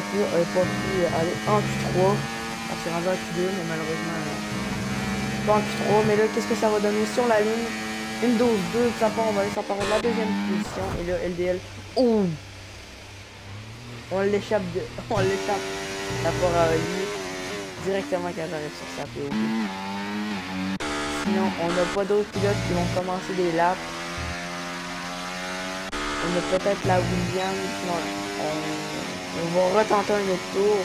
pas pu aller en Q3. On s'est rendu en Q2, mais malheureusement, pas en Q3. Mais là, qu'est-ce que ça va donner sur la ligne? Une 12-2 de sa part, on va aller s'emparer de la deuxième position. Et là, LDL, oh! On l'échappe la part à lui directement quand elle arrive sur sa POV. Sinon, on n'a pas d'autres pilotes qui vont commencer des laps. On a peut-être la Williams. Sinon, on va retenter un autre tour.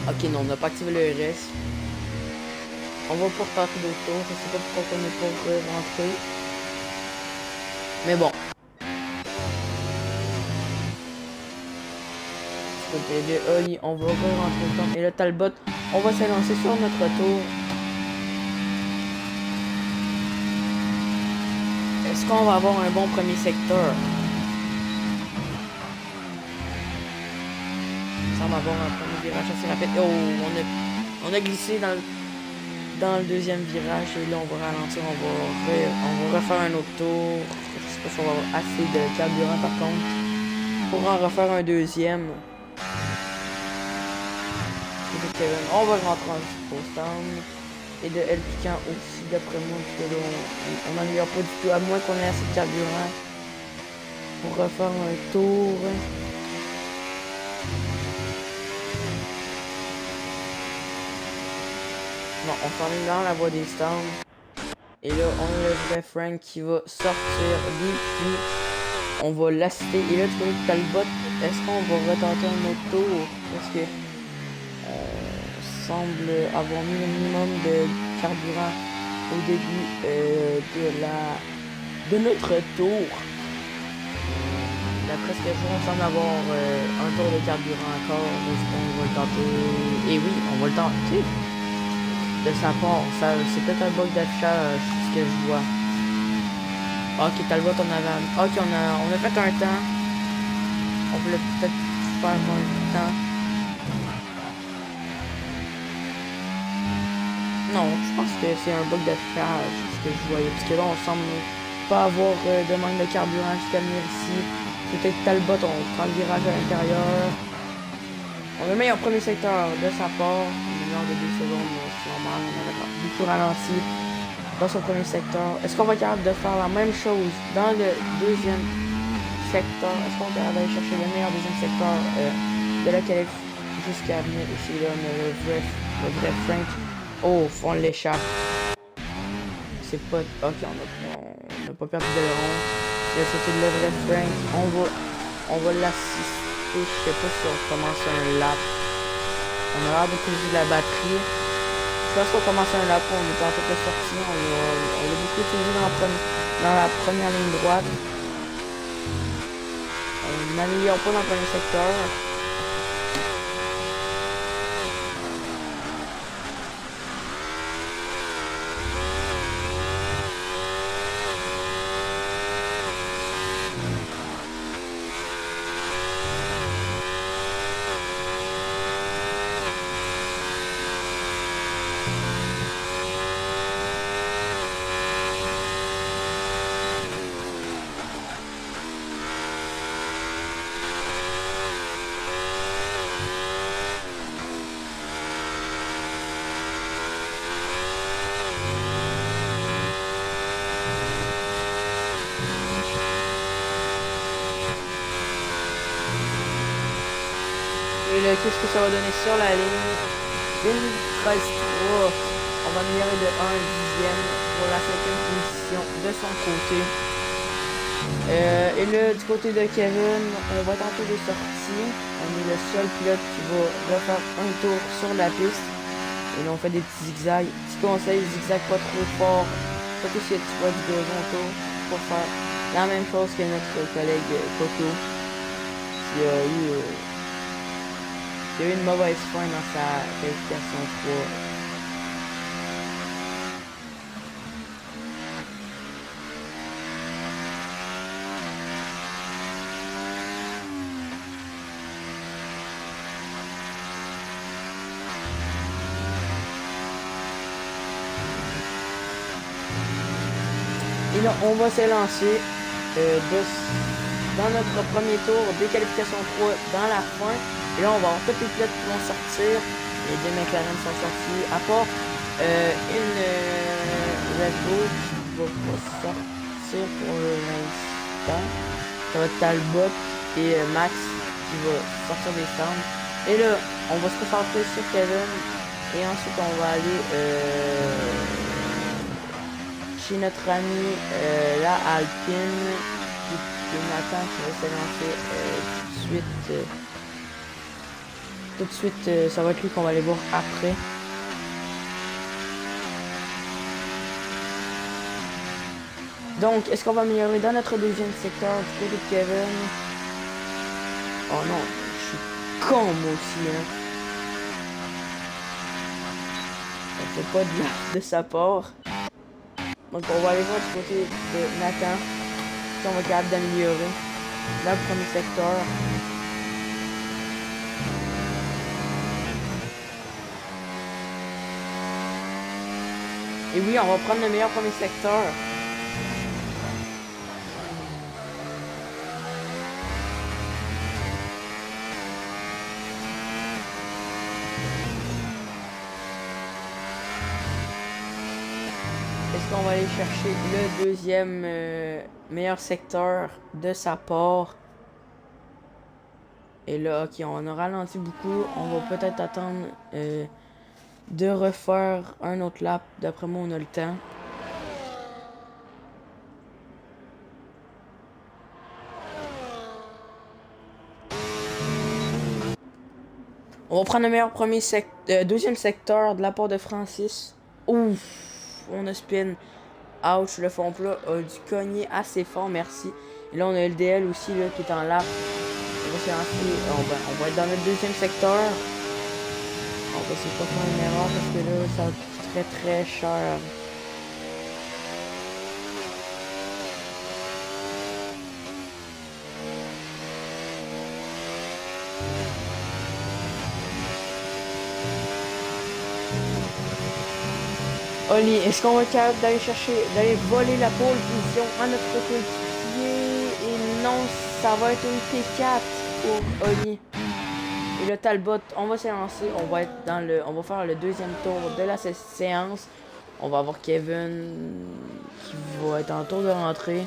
Ok, non, on n'a pas activé le RS. On va pas retenter d'autres tours. Je sais pas pourquoi on n'est pas rentré. Mais bon. Côté de Oli, on va rentrer le temps. Et là, Talbot, on va s'élancer sur notre tour. Est-ce qu'on va avoir un bon premier secteur? Il semble avoir un premier virage assez rapide. Oh, on a glissé dans le deuxième virage. Et là, on va ralentir. On va refaire un autre tour. Je sais pas si on va avoir assez de carburant par contre. Pour en refaire un deuxième. On va rentrer au stand. Et de El Piquant aussi, d'après moi, parce que là, on n'améliore pas du tout, à moins qu'on ait assez de carburant pour refaire un tour. Bon, on s'en est dans la voie des stands. Et là, on a le vrai Frank qui va sortir des puits. On va l'assister. Et là, tu connais Talbot. Est-ce qu'on va retenter un autre tour? Parce que semble avoir mis le minimum de carburant au début de notre tour. D'après ce que je vois, on semble avoir un tour de carburant encore. Est-ce qu'on va le tenter? Et oui, on va le tenter. De sa part, c'est peut-être un bug d'affichage, ce que je vois. Ok, Talbot, ok, on a fait un temps. On voulait peut-être faire un temps. Non, je pense que c'est un bug d'affichage, ce que je voyais. Parce que là, on semble pas avoir de manque de carburant jusqu'à venir ici. Peut-être Talbot, on prend le virage à l'intérieur. On a mis un premier secteur de sa part. Une heure de 2 secondes, c'est normal. On avait beaucoup ralenti dans son premier secteur. Est-ce qu'on va être capable de faire la même chose dans le deuxième secteur? Est-ce qu'on va aller chercher le meilleur deuxième secteur de la qualif jusqu'à venir ici? Là, on a le vrai Frank. Oh, on l'échappe. C'est pas... Ok, on n'a pas perdu de rond. C'était le vrai Frank. On va l'assister. Je sais pas si on commence un lap. On a l'air d'utiliser la batterie. Je pense qu'on commence un lap. On est en train de sortir. On l'a beaucoup utilisé dans la première ligne droite. On n'améliore pas dans le premier secteur. là, qu'est-ce que ça va donner sur la ligne? Une 13-3. On va améliorer de 1 dixième pour la 5e position de son côté. Et là, du côté de Kevin, on va tenter de sortir. On est le seul pilote qui va refaire un tour sur la piste. Et là, on fait des petits zigzags. Petit conseil, zigzag pas trop fort. Surtout si tu vois du gazon autour pour faire la même chose que notre collègue Coco qui a eu une mauvaise fin dans sa qualification 3. Et là, on va s'élancer dans notre premier tour des qualifications 3 dans la fin. Et là, on va avoir tous les pilotes qui vont sortir. Les deux McLaren sont sortis. À part une Red Bull qui va pas sortir pour l'instant. Ça va être Talbot et Max qui va sortir des stands. Et là, on va se concentrer sur Kevin. Et ensuite, on va aller chez notre ami la Alpine qui m'attend, qui va s'élancer tout de suite, ça va être lui qu'on va aller voir après. Donc, est-ce qu'on va améliorer dans notre deuxième secteur du côté de Kevin? Oh non, je suis con moi aussi, hein. Ça fait pas de l'art de sa part. Donc on va aller voir du côté de Nathan si on va être capable d'améliorer dans le premier secteur. Et oui, on va prendre le meilleur premier secteur. Est-ce qu'on va aller chercher le deuxième meilleur secteur de sa part? Et là, ok, on a ralenti beaucoup. On va peut-être attendre de refaire un autre lap. D'après moi, on a le temps. On va prendre le meilleur deuxième secteur de la part de Francis. Ouf, on a spin. Ouch, le fond plat a dû cogner assez fort, merci. Et là, on a LDL aussi là, qui est en lap. On va se lancer. On va être dans le deuxième secteur. On va essayer de pas faire une erreur parce que là, ça coûte très cher. Oli, est-ce qu'on va être capable d'aller voler la pole position à notre coéquipier? Et non, ça va être une P4 pour Oli. Et le Talbot, on va s'élancer, on va faire le deuxième tour de la séance. On va avoir Kevin qui va être en tour de rentrée.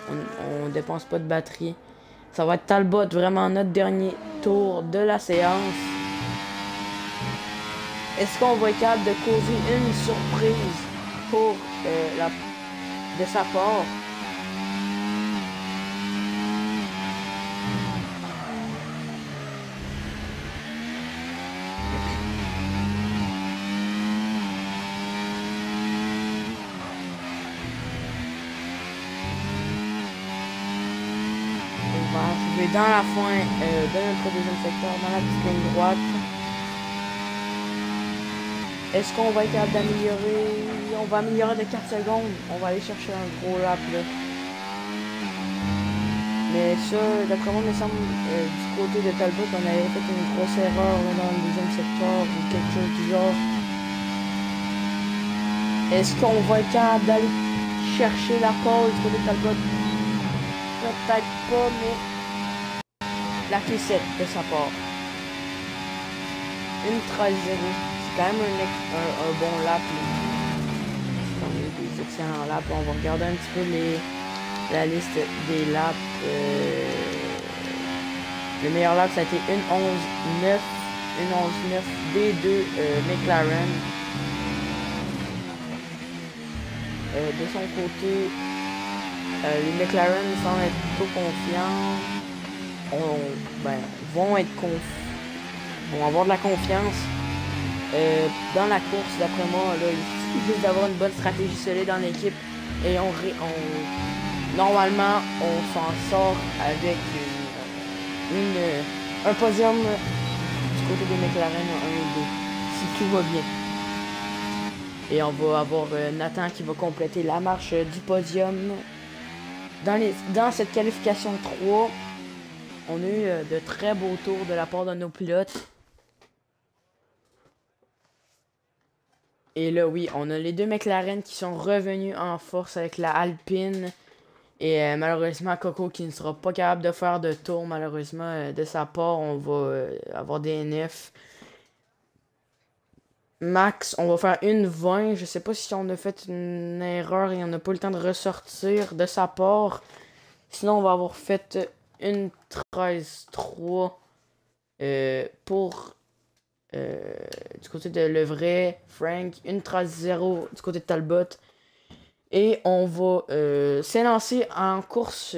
On dépense pas de batterie. Ça va être Talbot, vraiment notre dernier tour de la séance. Est-ce qu'on va être capable de causer une surprise pour de sa part? On va arriver dans la fin de notre deuxième secteur, dans la petite ligne droite. Est-ce qu'on va être capable d'améliorer? On va améliorer de 4 secondes. On va aller chercher un gros lap là. Mais ça, d'après moi, il me semble, du côté de Talbot, on avait fait une grosse erreur là, dans le deuxième secteur ou quelque chose du genre. Est-ce qu'on va être capable d'aller chercher la pole du côté de Talbot? Peut-être pas, mais la Q7 de sa part. Une 13-0. Quand même un bon lap. On a des excellents laps. On va regarder un petit peu la liste des laps. Le meilleur lap, ça a été une 11-9. Une 11-9 des deux McLaren. De son côté, les McLaren semblent être plutôt confiants. Vont avoir de la confiance dans la course. D'après moi, là, il suffit juste d'avoir une bonne stratégie solide dans l'équipe et normalement on s'en sort avec un podium du côté des McLaren 1 et 2 si tout va bien. Et on va avoir Nathan qui va compléter la marche du podium. Dans cette qualification 3, on a eu de très beaux tours de la part de nos pilotes. Et là, oui, on a les deux McLaren qui sont revenus en force avec la Alpine. Et malheureusement, Coco qui ne sera pas capable de faire de tour, malheureusement, de sa part, on va avoir des DNF. Max, on va faire une 20. Je sais pas si on a fait une erreur et on n'a pas eu le temps de ressortir de sa part. Sinon, on va avoir fait une 13-3 pour du côté de Levray, Frank. Une 13-0 du côté de Talbot. Et on va s'élancer en course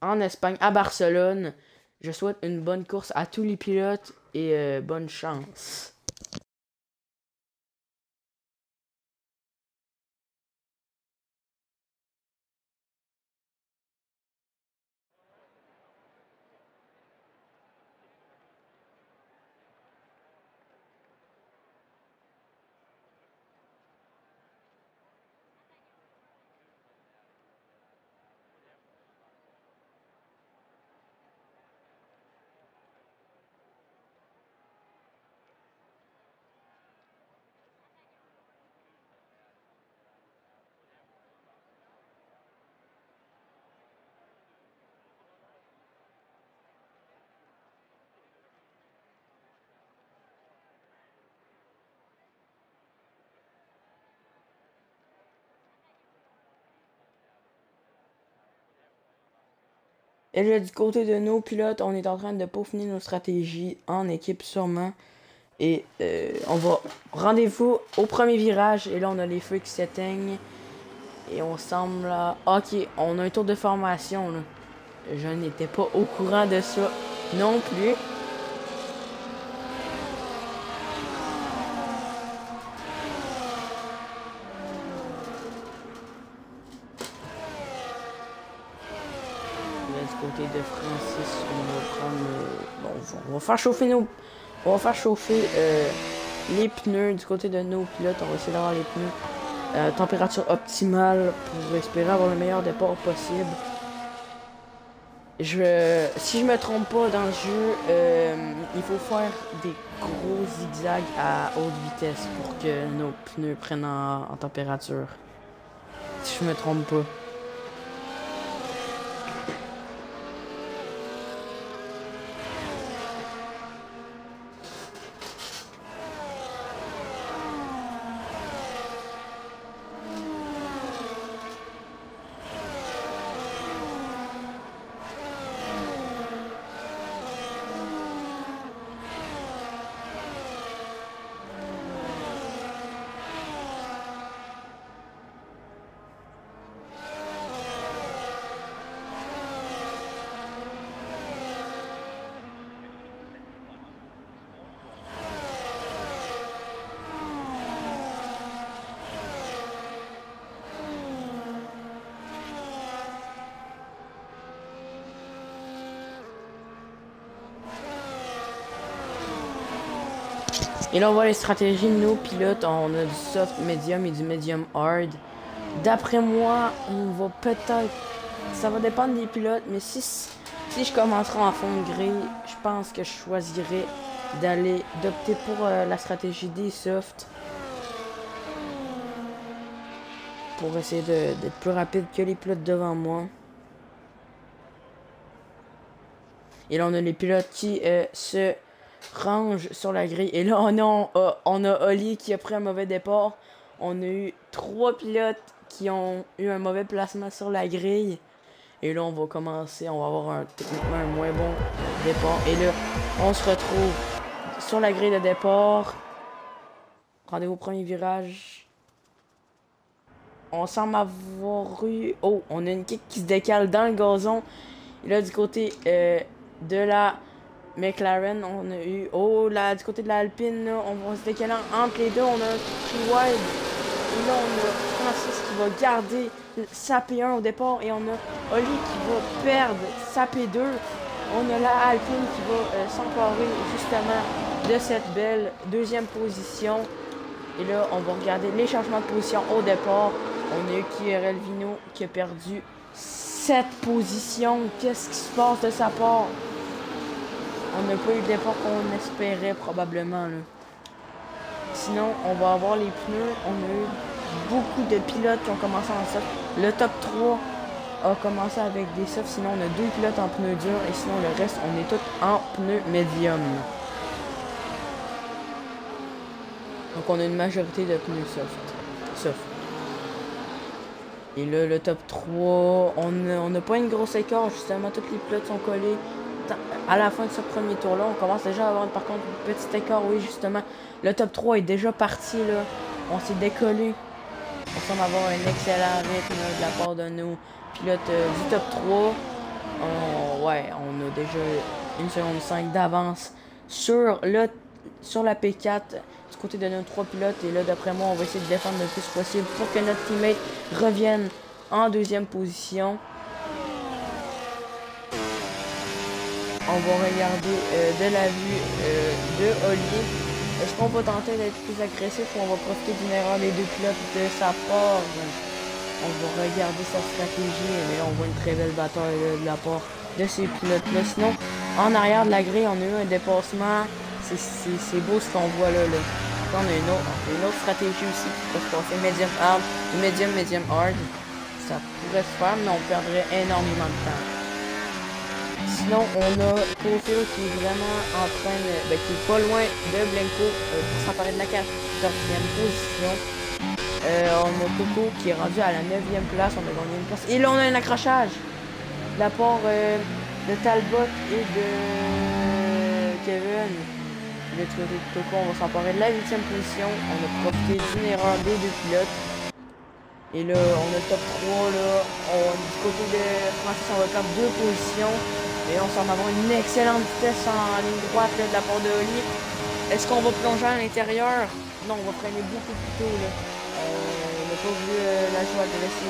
en Espagne, à Barcelone. Je souhaite une bonne course à tous les pilotes et bonne chance. Et là, du côté de nos pilotes, on est en train de peaufiner nos stratégies en équipe sûrement. Et on va rendez-vous au premier virage. Et là, on a les feux qui s'éteignent. Et on semble là. Ok, on a un tour de formation là. Je n'étais pas au courant de ça non plus. Là, du côté de Francis, on va prendre. On va faire chauffer les pneus du côté de nos pilotes. On va essayer d'avoir les pneus température optimale pour espérer avoir le meilleur départ possible. Si je me trompe pas dans le jeu, il faut faire des gros zigzags à haute vitesse pour que nos pneus prennent en température. Si je me trompe pas. Et là, on voit les stratégies de nos pilotes. On a du soft medium et du medium hard. D'après moi, on va peut-être... Ça va dépendre des pilotes, mais si je commencerai en fond de grille, je pense que je choisirais d'opter pour la stratégie des softs. Pour essayer d'être plus rapide que les pilotes devant moi. Et là, on a les pilotes qui se rangent sur la grille. Et là, on a Oli qui a pris un mauvais départ. On a eu 3 pilotes qui ont eu un mauvais placement sur la grille. Et là, on va commencer, on va avoir techniquement un moins bon départ. Et là, on se retrouve sur la grille de départ. Rendez-vous au premier virage. On semble avoir eu... Oh, on a une kick qui se décale dans le gazon. Et là, du côté de la McLaren, on a eu... Oh, là, du côté de la Alpine, là, on va se décaler entre les deux. On a un free wide. Et là, on a Francis qui va garder sa P1 au départ. Et on a Oli qui va perdre sa P2. On a la Alpine qui va s'emparer justement de cette belle deuxième position. Et là, on va regarder les changements de position au départ. On a eu KRL Vino qui a perdu 7 positions. Qu'est-ce qui se passe de sa part? On n'a pas eu le départ qu'on espérait probablement, là. Sinon, on va avoir les pneus. On a eu beaucoup de pilotes qui ont commencé en soft. Le top 3 a commencé avec des softs. Sinon, on a 2 pilotes en pneus durs. Et sinon, le reste, on est tous en pneus médium. Donc, on a une majorité de pneus soft. Et là, le top 3, on n'a pas une grosse écart. Justement, tous les pilotes sont collés. À la fin de ce premier tour-là, on commence déjà à avoir par contre un petit écart. Oui, justement, le top 3 est déjà parti, là. On s'est décollé. On semble avoir un excellent rythme là, de la part de nos pilotes du top 3. Ouais, on a déjà 1 seconde 5 d'avance sur la P4 du côté de nos 3 pilotes. Et là, d'après moi, on va essayer de défendre le plus possible pour que notre teammate revienne en deuxième position. On va regarder de la vue de Oli. Est-ce qu'on va tenter d'être plus agressif ou on va profiter d'une erreur des 2 pilotes de sa part? On va regarder sa stratégie. Et là, on voit une très belle bataille de la part de ces pilotes-là. Sinon, en arrière de la grille, on a eu un dépassement. C'est beau ce qu'on voit là. On a une autre stratégie aussi qui peut se passer medium hard ou medium hard. Ça pourrait se faire, mais on perdrait énormément de temps. Sinon, on a Kofio qui est vraiment en train de... qui est pas loin de Blenko pour s'emparer de la 14e position. On a Coco qui est rendu à la 9e place. On a gagné une place. Et là, on a un accrochage de la part de Talbot et de Kevin. Le côté de Coco, on va s'emparer de la 8e position. On a profité d'une erreur des 2 pilotes. Et là, on a le top 3. Là. Du côté de Francis, on va perdre 2 positions. Et on semble avoir une excellente vitesse en ligne droite là, de la part de Oli. Est-ce qu'on va plonger à l'intérieur? Non, on va freiner beaucoup plus tôt. Là. On n'a pas vu la joie de laisser.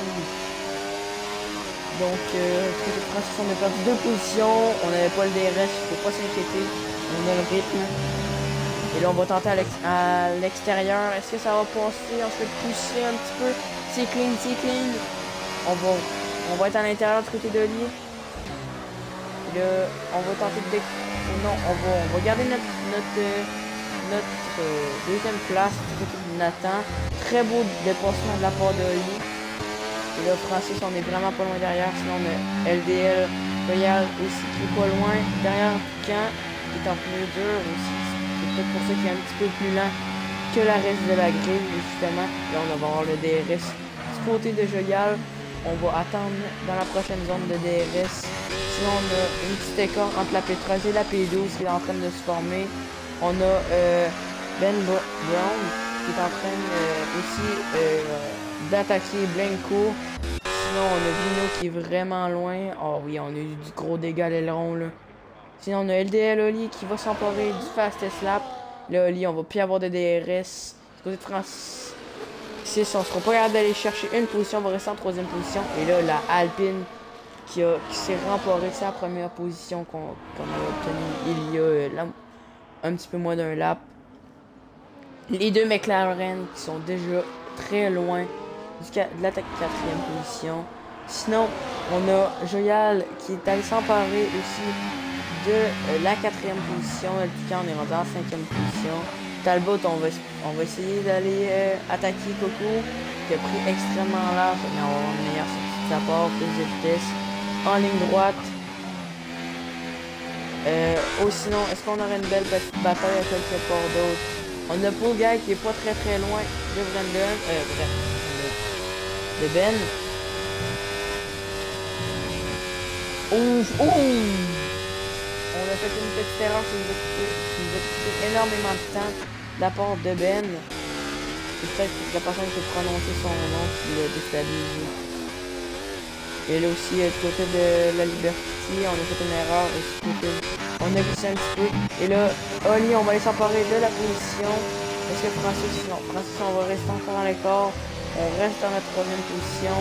Donc, côté de Francis, on a perdu 2 positions. On n'avait pas le DRS, il ne faut pas s'inquiéter. On a le rythme. Et là, on va tenter à l'extérieur. Est-ce que ça va passer? On se fait pousser un petit peu. C'est clean, c'est clean. On va être à l'intérieur du côté de Oli. Là, on va tenter de... Non, on va garder notre deuxième place du côté de Nathan. Très beau dépassement de la part de Oli. Et là, Francis, on est vraiment pas loin derrière. Sinon, on a LDL Royal aussi qui est pas loin. Derrière Piquant, qui est en pneu dur aussi. C'est peut-être pour ça qu'il est un petit peu plus lent que la reste de la grille, justement. Là, on va voir le DRS. Du côté de Joyal, on va attendre dans la prochaine zone de DRS. Sinon, on a une petite écart entre la P13 et la P12 qui est en train de se former. On a Ben Brown qui est en train aussi d'attaquer Blenko. Sinon, on a Vino qui est vraiment loin. Oh oui, on a eu du gros dégât à l'aileron là. Sinon, on a LDL Oli qui va s'emparer du fastest lap. Là, Oli, on va plus avoir de DRS. Du côté de Francis, on ne sera pas capable d'aller chercher une position, on va rester en 3e position. Et là, la Alpine qui s'est remporté sa première position qu'on a obtenue il y a un petit peu moins d'un lap. Les 2 McLaren qui sont déjà très loin de la 4e position. Sinon, on a Joyal qui est allé s'emparer aussi de la 4e position. Le Piquant, on est rendu en 5e position. Talbot, on va essayer d'aller attaquer Coco qui a pris extrêmement large, mais on va avoir une meilleure sortie de sa part, plus de vitesse en ligne droite. Sinon, est-ce qu'on aurait une belle petite bataille à quelque part d'autre? On a Paul Guy qui est pas très loin de Brandon, de Ben. Ouf, ouf. On a fait une petite erreur qui nous a coûté énormément de temps de la part de Ben. C'est peut-être la personne qui a prononcé son nom qui l'a déstabilisé. Et là aussi, du côté de la Liberty, on a fait une erreur. On a glissé un petit peu. Et là, Oli, on va aller s'emparer de la position. Est-ce que Francis, non, Francis, on va rester encore dans l'écart. On reste dans la troisième position.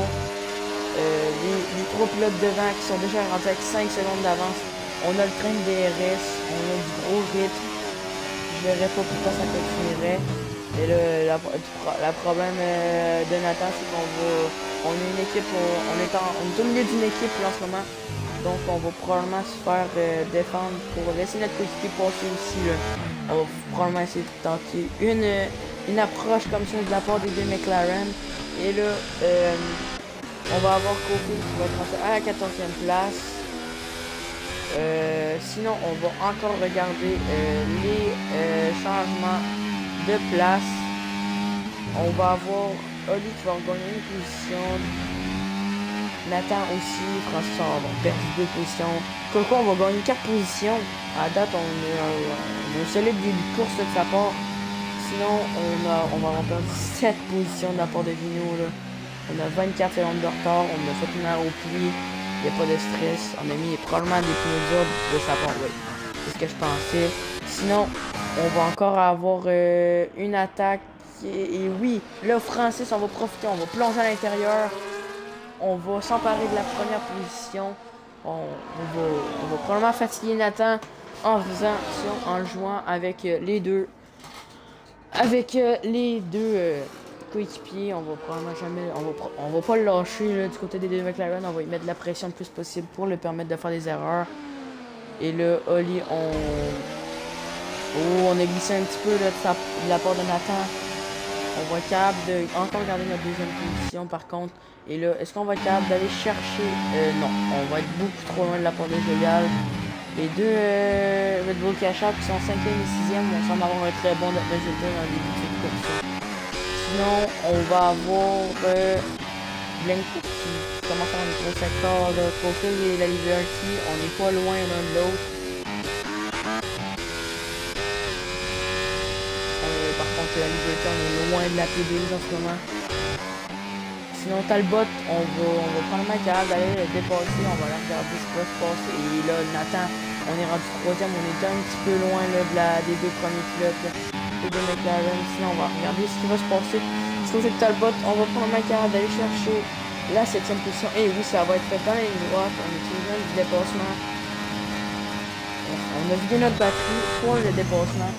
Les trois pilotes devant qui sont déjà rendus avec 5 secondes d'avance. On a le train de DRS, on a du gros rythme. Je verrais pas pourquoi ça continuerait. Et là, la problème de Nathan, c'est on est une équipe, on est au milieu d'une équipe là, en ce moment. Donc on va probablement se faire défendre pour laisser notre coéquipier passer aussi. Là. On va probablement essayer de tenter une approche comme ça de la part des deux McLaren. Et là, on va avoir Kofi qui va être à la 14e place. Sinon, on va encore regarder les changements de place. On va avoir Oli qui va gagner une position. Nathan aussi. Francis va avoir perdu 2 positions. Coco, on va gagner 4 positions. À date, on a un solide début de course de sa part. Sinon, on va avoir perdu 7 positions de la part de Vino. Là. On a 24 secondes de retard. On a fait une heure au pli. Il n'y a pas de stress. On a mis probablement des pneus durs de sa part. Oui, c'est ce que je pensais. Sinon, on va encore avoir une attaque. Et oui, là, Francis, on va profiter. On va plonger à l'intérieur. On va s'emparer de la première position. On va probablement fatiguer Nathan en faisant ça, en le jouant avec les deux. Avec les deux coéquipiers, on va probablement jamais, on va pas le lâcher là, du côté des deux McLaren. On va y mettre de la pression le plus possible pour le permettre de faire des erreurs. Et là, Oli, on a glissé un petit peu là, de la part de Nathan. On va être capable de encore garder notre deuxième position par contre. Et là, est-ce qu'on va être capable d'aller chercher... non, on va être beaucoup trop loin de la part de Joyal. Les deux Red Bull Cash-Up qui sont 5e et 6e, on semble avoir un très bon résultat dans le début de course. Sinon, on va avoir Blanco qui commence à avoir un gros secteur. Profil et la Liberty, on n'est pas loin l'un de l'autre. Par contre, la Liberty, on est loin de la P2 en ce moment. Sinon, Talbot, on va probablement être capable d'aller le dépasser. On va aller regarder ce qui va se passer. Et là, Nathan, on est rendu 3e. On est un petit peu loin là, des deux premiers pilotes. Les deux McLaren. Sinon, on va regarder ce qui va se passer. Ce que c'est Talbot, on va probablement être capable d'aller chercher la 7e position. Et oui, ça va être fait dans la ligne droite. On utilise même du dépassement. On a vidé notre batterie pour le dépassement.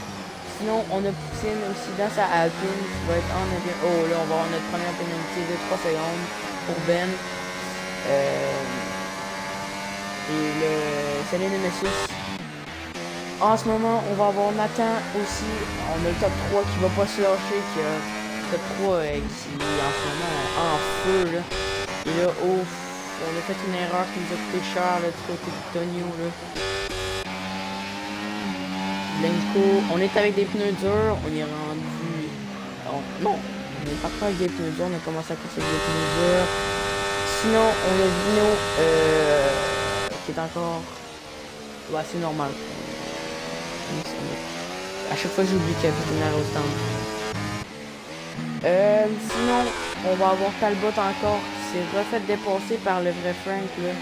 Sinon, on a Poutine aussi dans sa Alpine qui va être en avion. Oh là, on va avoir notre première pénalité de 3 secondes pour Ben. Et le Salut Nemesis. En ce moment, on va avoir Nathan aussi. On a le top 3 qui va pas se lâcher. Qui a le top 3 qui est en ce moment en feu. Là. Et là, oh, on a fait une erreur qui nous a coûté cher là, du côté de Tonio. Là. Blanco, on est avec des pneus durs, on est rendu... non, on n'est pas encore avec des pneus durs, on a commencé à courser avec des pneus durs. Sinon, on a Vino qui est encore... Ouais, c'est normal. À chaque fois, j'oublie qu'il y a Vino au stand. Sinon, on va avoir Talbot encore qui s'est refait dépasser par le vrai Frank, là.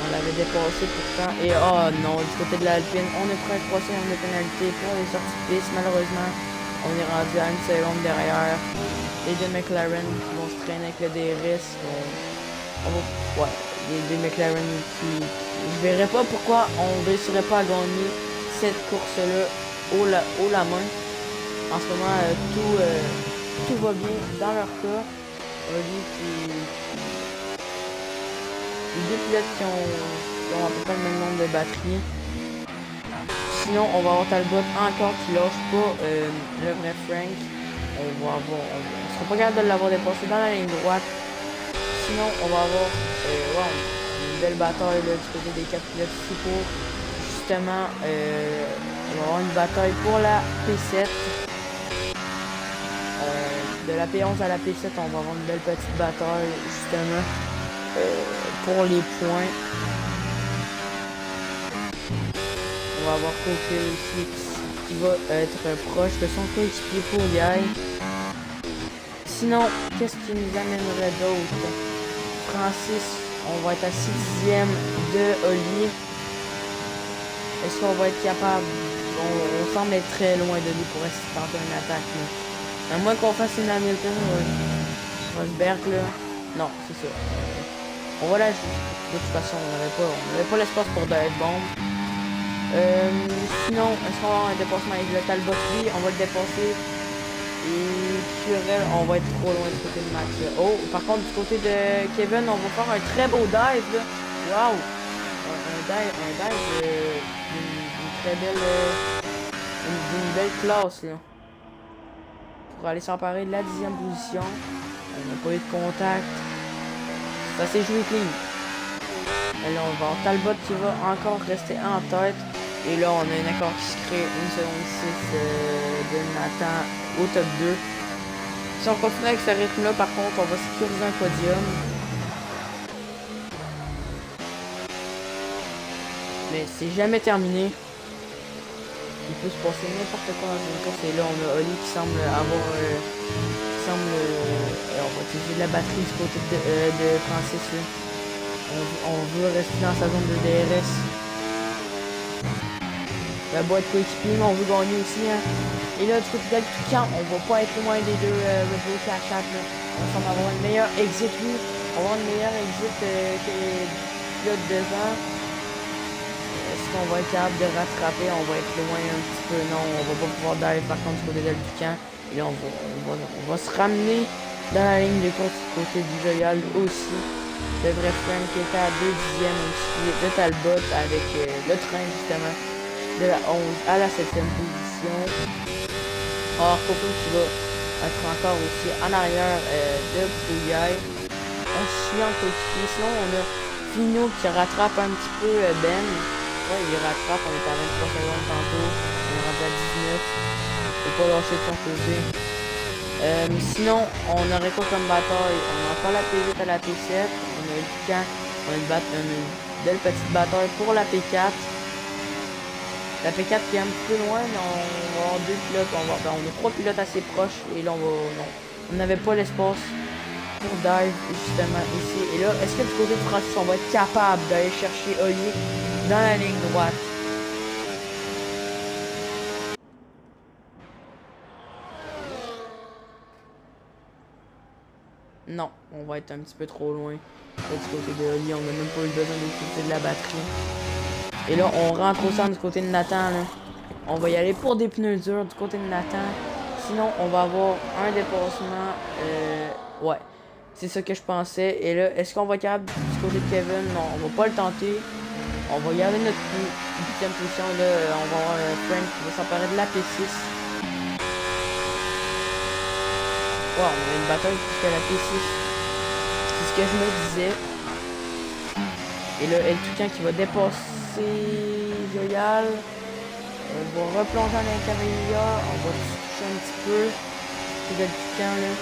On l'avait dépassé pourtant. Et oh non, du côté de l'Alpine, on est prêt à 3 secondes de pénalité pour les sorties de piste. Malheureusement, on est rendu à 1 seconde derrière. Les deux McLaren qui vont se traîner avec le DRS. Ouais, les deux McLaren qui... Je verrais pas pourquoi on ne réussirait pas à gagner cette course-là haut la main. En ce moment, tout va bien dans leur cas. Les deux pilotes qui ont à peu près le même nombre de batteries. Sinon, on va avoir Talbot encore qui lâche pas le vrai Frank. On sera pas capable de l'avoir dépassé dans la ligne droite. Sinon, on va avoir une belle bataille là, du côté des 4 pilotes ici pour justement on va avoir une bataille pour la P7. De la P11 à la P7, on va avoir une belle petite bataille justement pour les points. On va avoir Kofi aussi qui va être proche de son coéquipier pour y aller. Sinon, qu'est-ce qui nous amènerait d'autre? Francis, on va être à 6e de Oli. Est-ce qu'on va être capable? On semble être très loin de lui pour essayer de tenter une attaque. Là. À moins qu'on fasse une Hamilton, Rosberg là. Non, c'est ça. On va la jouer. De toute façon, on n'avait pas l'espace pour dive bomb. Sinon, est-ce qu'on va avoir un dépassement avec le Talbot? Oui, on va le dépasser. Et Curel, on va être trop loin du côté de Max. Oh, par contre, du côté de Kevin, on va faire un très beau dive. Là. Wow! Un dive d'une très belle... d'une belle classe. Là. Pour aller s'emparer de la 10e position. On n'a pas eu de contact. Ça s'est joué clean. Et là, on va avoir Talbot qui va encore rester en tête. Et là, on a un accord qui se crée 1 seconde 6 de Nathan au top 2. Si on continue avec ce rythme-là, par contre, on va sécuriser un podium. Mais c'est jamais terminé. Il peut se passer n'importe quoi dans une course. Et là, on a Oli qui semble avoir... on va utiliser de la batterie du côté de Francis. Là. On veut rester dans sa zone de DRS. La boîte coéquipier, mais on veut gagner aussi. Hein. Et là, du côté de Toucan, on va pas être loin des deux Red Bull K4. On va avoir une meilleure exit, lui. On va avoir une meilleure exit que l'autre devant. Est-ce qu'on va être capable de rattraper? On va être loin un petit peu. Non, on va pas pouvoir dive par contre du côté de Toucan. Et là, on va se ramener dans la ligne de course du côté du Joyal aussi. Le vrai Frank qui était à 2/10 aussi de Talbot avec le train justement. De la 11 à la 7e position. Or, Coco qui va être encore aussi en arrière de Pouillay. On suit en coéquipier. Sinon, on a Fino qui rattrape un petit peu Ben. Ouais, il rattrape. On est à 23 secondes tantôt. On est rendu à 19. Il ne faut pas lâcher de son côté. Sinon, on aurait quoi comme bataille? On n'a pas la P8 à la P7. On a du camp. On a une belle petite bataille pour la P4. La P4 qui est un petit peu loin, mais on va avoir 2 pilotes. On a 3 pilotes assez proches. Et là, on n'avait pas l'espace pour dive justement ici. Et là, est-ce que du côté de Francis, on va être capable d'aller chercher Oli dans la ligne droite? Non, on va être un petit peu trop loin. Là, du côté de Oli, on n'a même pas eu besoin d'utiliser de la batterie. Et là, on rentre au centre du côté de Nathan. Là. On va y aller pour des pneus durs du côté de Nathan. Sinon, on va avoir un dépassement. Ouais, c'est ça que je pensais. Et là, est-ce qu'on va être capable du côté de Kevin? Non, on va pas le tenter. On va garder notre 8e position. Là, on va avoir Frank qui va s'emparer de la P6. Wow, on a une bataille jusqu'à la P6. C'est ce que je me disais. Et là, El Toucan qui va dépasser Joyal. On va replonger en l'intérieur. On va toucher un petit peu. C'est El Toucan là.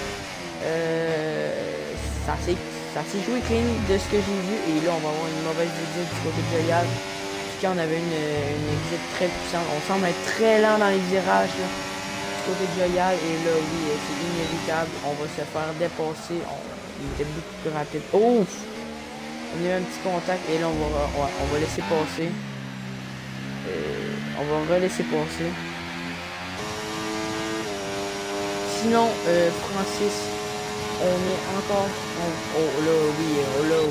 Ça s'est joué clean de ce que j'ai vu. Et là, on va avoir une mauvaise exit du côté de Joyal. Toucan, on avait une exit très puissante. On semble être très lent dans les virages. Là. Côté de Joyal, et là oui c'est inévitable, on va se faire dépasser, il était beaucoup plus rapide. Oh, on a eu un petit contact et là on va laisser passer, on va relaisser passer. Sinon Francis, on est encore, là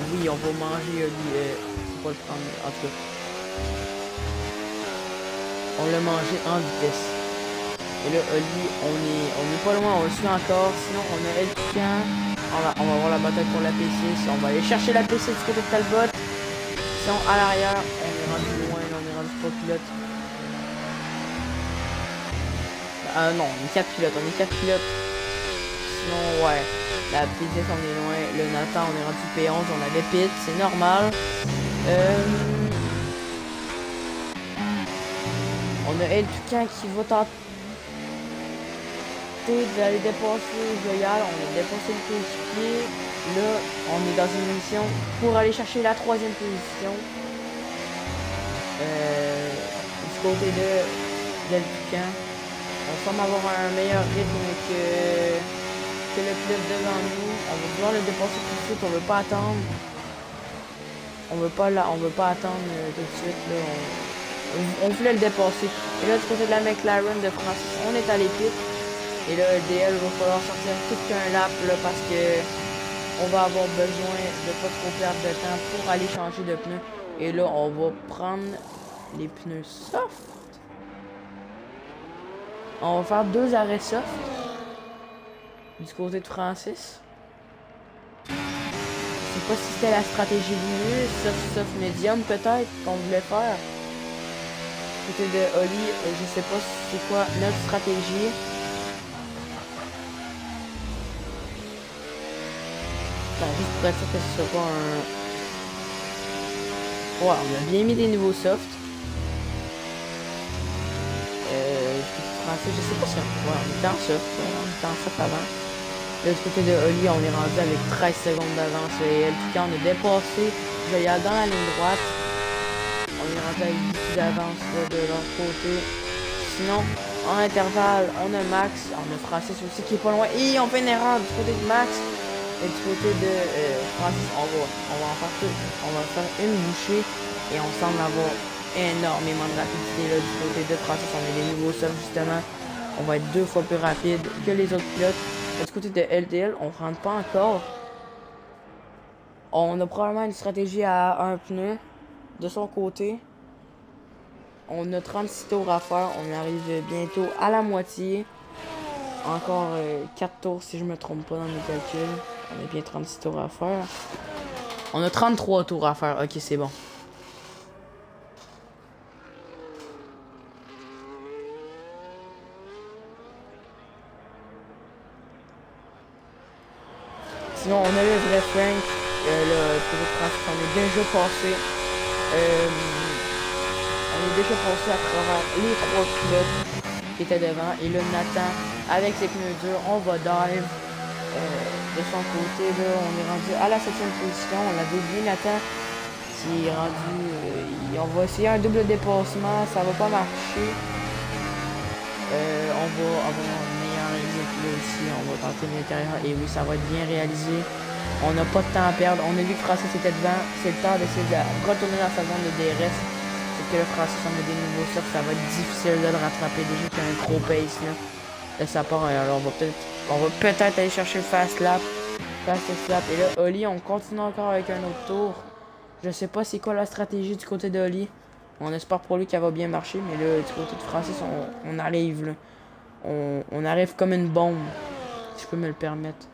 oui on va manger, faut pas le prendre en tout cas, on l'a mangé en vitesse. Et là, Oli, on est pas loin, on le suit encore. Sinon, on a El Toucan. On va avoir la bataille pour la P6. On va aller chercher la P6 du côté de Talbot. Sinon, à l'arrière, on est rendu loin. Là, on est rendu 3 pilotes. Non, on est 4 pilotes. On est 4 pilotes. Sinon, ouais. La P10, on est loin. Le Nathan, on est rendu P11. On avait pit. C'est normal. On a El Toucan qui va tenter d'aller dépasser Joyal, on a dépassé le coéquipier. Là, on est dans une mission pour aller chercher la 3e position. côté de Ducan. On semble avoir un meilleur rythme que le pilote devant nous. On va vouloir le dépasser tout de suite, on veut pas attendre. On veut pas attendre tout de suite. Là. On voulait le dépasser. Et là, du côté de la McLaren de Francis, on est à l'épite. Et là, DL, il va falloir sortir tout qu'un lap là, parce que on va avoir besoin de pas trop perdre de temps pour aller changer de pneus. Et là, on va prendre les pneus soft. On va faire 2 arrêts soft du côté de Francis. Je sais pas si c'était la stratégie mieux, soft medium peut-être qu'on voulait faire. Du côté de Oli, je sais pas c'est quoi notre stratégie. Enfin, juste pour être sûr que ce soit pas un... Ouais, on a bien mis des nouveaux softs. Je sais pas si on était en soft avant. De l'autre côté de Oli, on est rendu avec 13 secondes d'avance. Et tout cas, on a dépassé Joyal dans la ligne droite. On est rendu avec beaucoup d'avance de leur côté. Sinon, en intervalle, on a Max. On a Francis aussi qui est pas loin. Et on fait une erreur du côté de Max. Et du côté de Francis, on va en faire tout. On va faire une bouchée. Et on semble avoir énormément de rapidité là, du côté de Francis. On a des nouveaux softs justement. On va être 2 fois plus rapide que les autres pilotes. Et du côté de LDL, on rentre pas encore. On a probablement une stratégie à un pneu de son côté. On a 36 tours à faire. On arrive bientôt à la moitié. Encore 4 tours si je me trompe pas dans mes calculs. On a bien 36 tours à faire. On a 33 tours à faire. Ok, c'est bon. Sinon, on a le vrai Frank. Le pilote Francis, on est déjà passé. On est déjà passé à travers les 3 pilotes qui étaient devant. Et là, Nathan, avec ses pneus durs, on va dive. De son côté, là, on est rendu à la 7e position. On l'avait oublié, Nathan, qui est rendu... on va essayer un double dépassement. Ça va pas marcher. On va avoir un meilleur exit là ici. On va tenter l'intérieur. Et oui, ça va être bien réalisé. On n'a pas de temps à perdre. On a vu que Francis était devant. C'est le temps d'essayer de retourner dans sa zone de DRS. Sauf que là, Francis, on a des nouveaux softs. Ça va être difficile là, de rattraper. Déjà qu'il y a un gros pace là. De sa part. Alors, on va peut-être aller chercher le fast lap. Et là, Oli, on continue encore avec un autre tour. Je sais pas c'est quoi la stratégie du côté de Oli. On espère pour lui qu'elle va bien marcher. Mais là, du côté de Francis, on arrive là. On arrive comme une bombe. Si je peux me le permettre.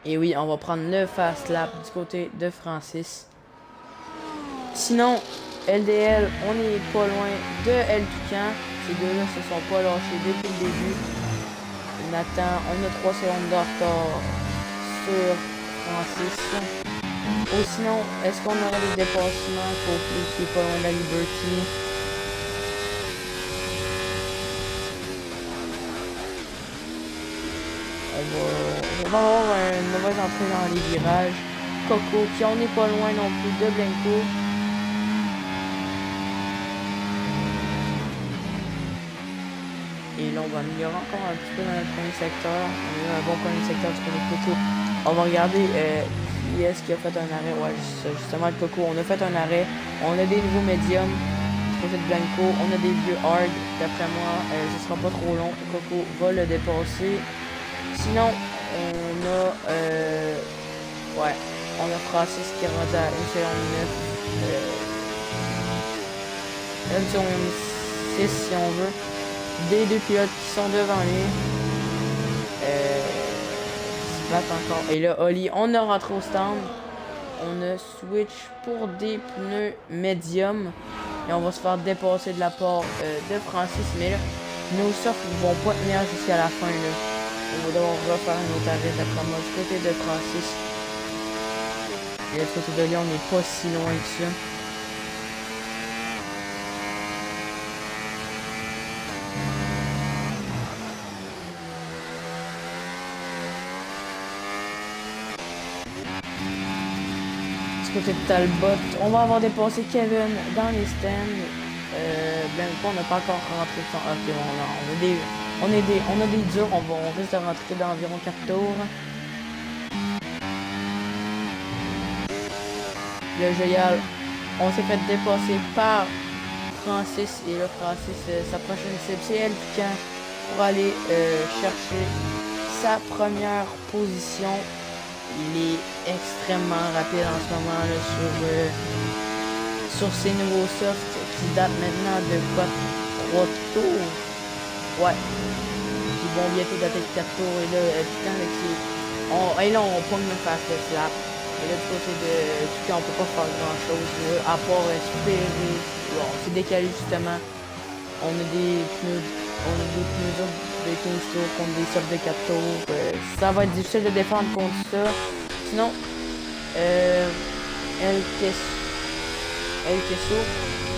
Et oui, on va prendre le fast lap du côté de Francis. Sinon, LDL, on est pas loin de El Toucan. Ces deux-là se sont pas lâchés depuis le début. Nathan, on a 3 secondes de retard sur Francis. Ou sinon, est-ce qu'on aurait des dépassements pour qui est pas loin de la Liberty? On va avoir une mauvaise entrée dans les virages. Coco, qui on n'est pas loin non plus de Blanco. Et là, on va améliorer encore un petit peu dans notre premier secteur. On a eu un bon premier secteur du côté de Coco. On va regarder qui est-ce qui a fait un arrêt. Ouais, justement, le Coco, on a fait un arrêt. On a des nouveaux médiums du côté de Blanco. On a des vieux hard. D'après moi, ce sera pas trop long. Coco va le dépasser. Sinon, on a ouais, on a Francis qui est rendu à 1 seconde 9. 1 seconde 6 si on veut. Des 2 pilotes qui sont devant lui. Se battent encore. Et là, Oli, on a rentré au stand. On a switch pour des pneus médium. Et on va se faire dépasser de la part de Francis. Mais là, nos softs ne vont pas tenir jusqu'à la fin là. On va devoir refaire un autre arrêt d'après moi du côté de Francis. Et du côté de lui, on n'est pas si loin que ça. Du côté de Talbot. On va avoir dépassé Kevin dans les stands. Blanco, on n'a pas encore rentré sans. Ok, on a des durs. On risque de rentrer dans environ 4 tours. Le Joyal, on s'est fait dépasser par Francis. Et là, Francis, sa prochaine cible, c'est El Toucan pour aller chercher sa première position. Il est extrêmement rapide en ce moment là, sur ses nouveaux softs qui datent maintenant de quoi 3 tours. Ouais. Ils vont bientôt dater de 4 tours. Et là, et là, on pogne le fast slap. Et là, du côté de Toucan, on peut pas faire grand chose là, à part espérer. Bon, on s'est décalé justement. On a des pneus de 15 tours contre des softs de 4 tours. Ça va être difficile de défendre contre ça. Sinon, El Queso,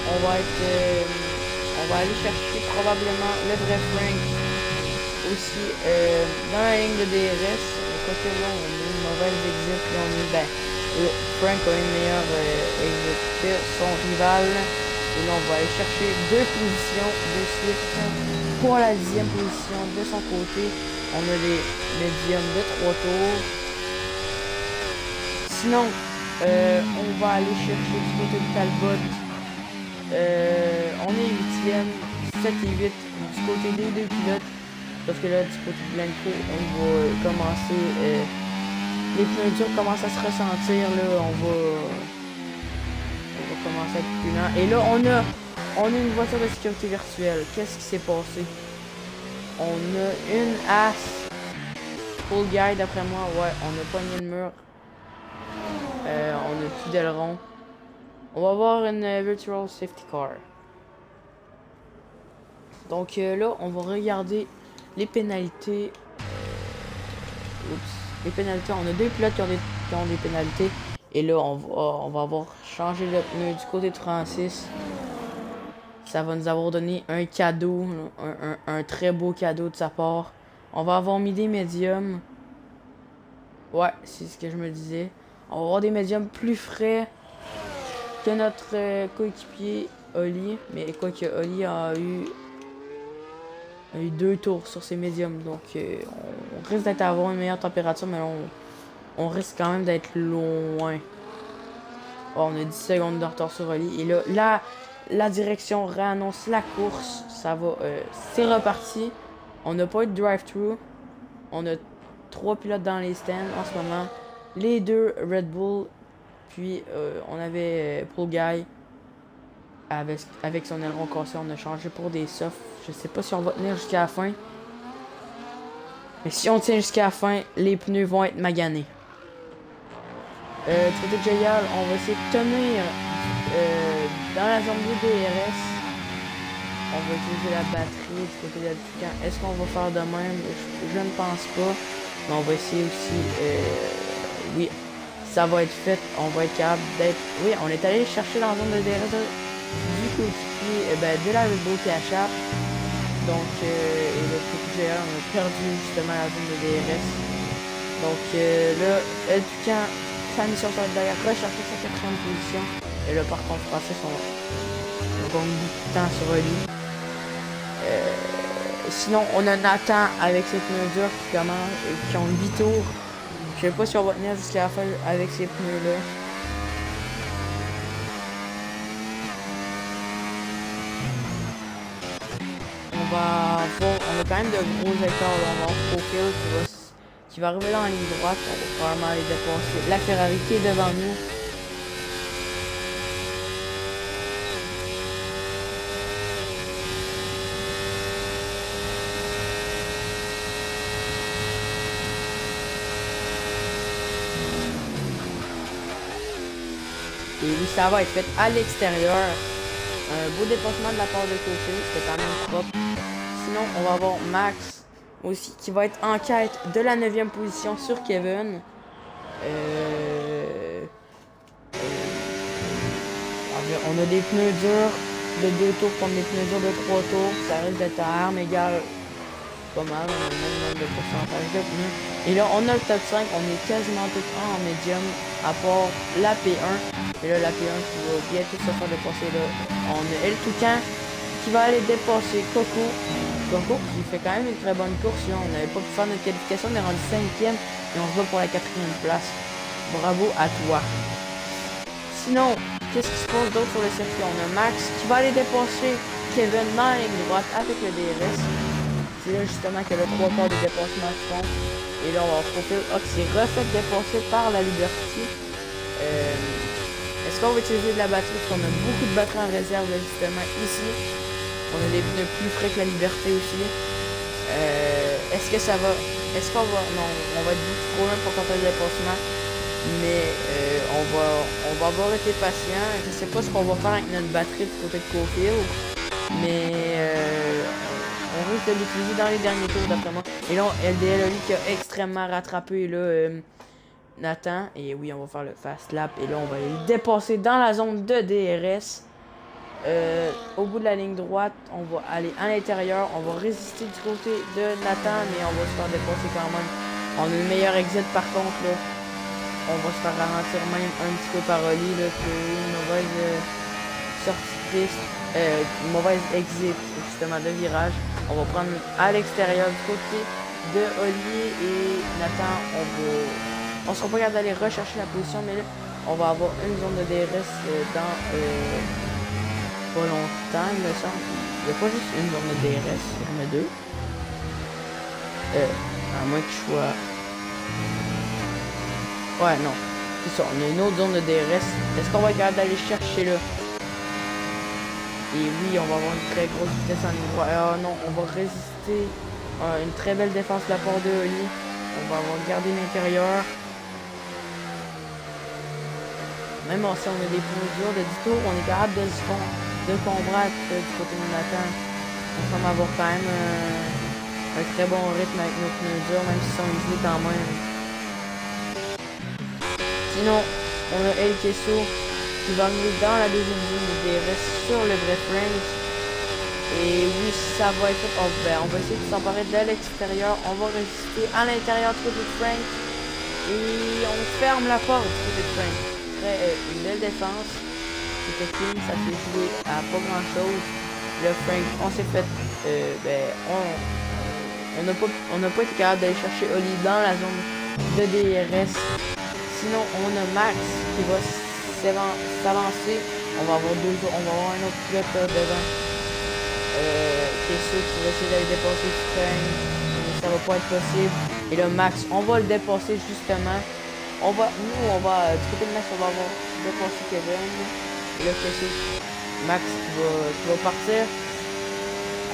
on va aller chercher probablement le vrai Frank aussi dans la ligne de DRS. Quoique là, on a une mauvaise exit. Là, Frank a une meilleure exit que son rival. Et là, on va aller chercher 2 positions de suite. Pour la 10e position de son côté, on a les médiums de 3 tours. Sinon, on va aller chercher du côté de Talbot. On est 8e, 7 et 8 du côté des 2 pilotes. Parce que là, du côté de Blanco, on va commencer. Les pneus durs commencent à se ressentir. Là, on va commencer à être plus lent. Et là, on a une voiture de sécurité virtuelle. Qu'est-ce qui s'est passé? On a une as full guy d'après moi. Ouais, on a pogné le mur. On a plus d'aileron. On va avoir une virtual safety car. Donc là, on va regarder les pénalités. Oups. Les pénalités, on a 2 pilotes qui ont des pénalités. Et là, on va avoir changé le pneu du côté de Francis. Ça va nous avoir donné un cadeau, un très beau cadeau de sa part. On va avoir mis des médiums. Ouais, c'est ce que je me disais. On va avoir des médiums plus frais que notre coéquipier Oli. Mais quoi que Oli a eu 2 tours sur ses médiums. Donc on risque d'être à avoir une meilleure température, mais on risque quand même d'être loin. Oh, on a 10 secondes de retard sur Oli. Et là, la direction réannonce la course. Ça va. C'est reparti. On n'a pas eu de drive-thru. On a 3 pilotes dans les stands en ce moment. Les 2 Red Bull. Puis on avait Paul Guy. Avec son aileron cassé, on a changé pour des softs. Je sais pas si on va tenir jusqu'à la fin. Mais si on tient jusqu'à la fin, les pneus vont être maganés. Du côté de JL, on va essayer de tenir dans la zone de DRS. On va utiliser la batterie du côté de Toucan. Est-ce qu'on va faire de même? Je ne pense pas. Mais on va essayer aussi. Oui, ça va être fait. On va être capable d'être. Oui, on est allé chercher dans la zone de DRS du coéquipier de la Red Bull qui échappe. Donc, et le côté on a perdu justement la zone de DRS. Donc là, El Toucan, sa mission va être d'aller rechercher sa 4e position. Et là, par contre, Francis, on gagne beaucoup de temps sur lui. Sinon, on a Nathan avec ses pneus durs qui ont 8 tours. Je sais pas si on va tenir jusqu'à la fin avec ces pneus-là. On a quand même de gros écarts. On va avoir Cofield qui va arriver là en ligne droite. On va probablement aller dépasser la Ferrari qui est devant nous. Et oui, ça va être fait à l'extérieur. Un beau dépassement de la part de Cofield. C'était quand même propre. Sinon, on va avoir Max aussi qui va être en quête de la 9e position sur Kevin. On a des pneus durs de 2 tours contre des pneus durs de 3 tours. Ça risque d'être à armes égales pas mal, on a le même nombre de pourcentage de pneus. Et là, on a le top 5, on est quasiment tout en médium, à part la P1. Et là, la P1 qui va bientôt se faire dépasser là. On a El Toucan qui va aller dépasser Coco. Coco qui fait quand même une très bonne course. Là. On n'avait pas pu faire notre qualification, on est rendu 5e et on se bat pour la 4e place. Bravo à toi. Sinon, qu'est-ce qui se passe d'autre sur le circuit? On a Max qui va aller dépasser Kevin dans la ligne droite avec le DRS. C'est là justement que le 3/4 des dépassements se font. Et là, on va avoir Profil qui s'est refait dépasser par la Liberty. Est-ce qu'on va utiliser de la batterie? Parce qu'on a beaucoup de batterie en réserve là, justement ici. On a des pneus plus frais que la Liberté aussi. Est-ce que ça va... Est-ce qu'on va... Non, on va être beaucoup trop loin pour tenter le dépassement. Mais on va avoir été patient. Je sais pas ce qu'on va faire avec notre batterie du côté de Cofield. Mais on risque de l'utiliser dans les derniers tours d'après moi. Et là, LDL Oli qui a extrêmement rattrapé là, Nathan. Et oui, on va faire le fast lap. Et là, on va aller le dépasser dans la zone de DRS. Au bout de la ligne droite, on va aller à l'intérieur. On va résister du côté de Nathan. Mais on va se faire dépasser quand même. On a le meilleur exit par contre là. On va se faire ralentir même un petit peu par Oli là, que une mauvaise sortie de piste, une mauvaise exit justement de virage. On va prendre à l'extérieur du côté de Oli et Nathan. On sera pas capable d'aller rechercher la position, mais là, on va avoir une zone de DRS dans pas longtemps, il me semble. Il n'y a pas juste une zone de DRS, il y en a deux. À moins que je sois... Ouais, non. C'est ça, on a une autre zone de DRS. Est-ce qu'on va être capable d'aller chercher là? Et oui, on va avoir une très grosse vitesse en ligne droite. Non, on va résister. Une très belle défense de la part de Oli. On va avoir gardé l'intérieur. Même si on a des pneus durs de 10 tours, on est capable de combattre du côté de Nathan. On semble avoir quand même un très bon rythme avec nos pneus durs, même si sont usés quand même. Sinon, on a El Queso qui va arriver dans la deuxième zone de DRS sur le vrai Frank. Et oui, ça va être fait. Oh, ben, on va essayer de s'emparer de l'extérieur. On va résister à l'intérieur du côté de Frank. Et on ferme la porte du côté de Frank. Une belle défense. C'était clean, ça s'est joué à pas grand chose. Le Frank, on s'est fait. On n'a pas été capable d'aller chercher Oli dans la zone de DRS. Sinon, on a Max qui va s'avancer. On va avoir un autre pilote devant. Queso qui va essayer d'aller dépasser Frank. Ça va pas être possible. Et là, Max, on va le dépasser justement. Du côté de Max, on va avoir dépassé Kevin. Et là, Queso, Max qui va partir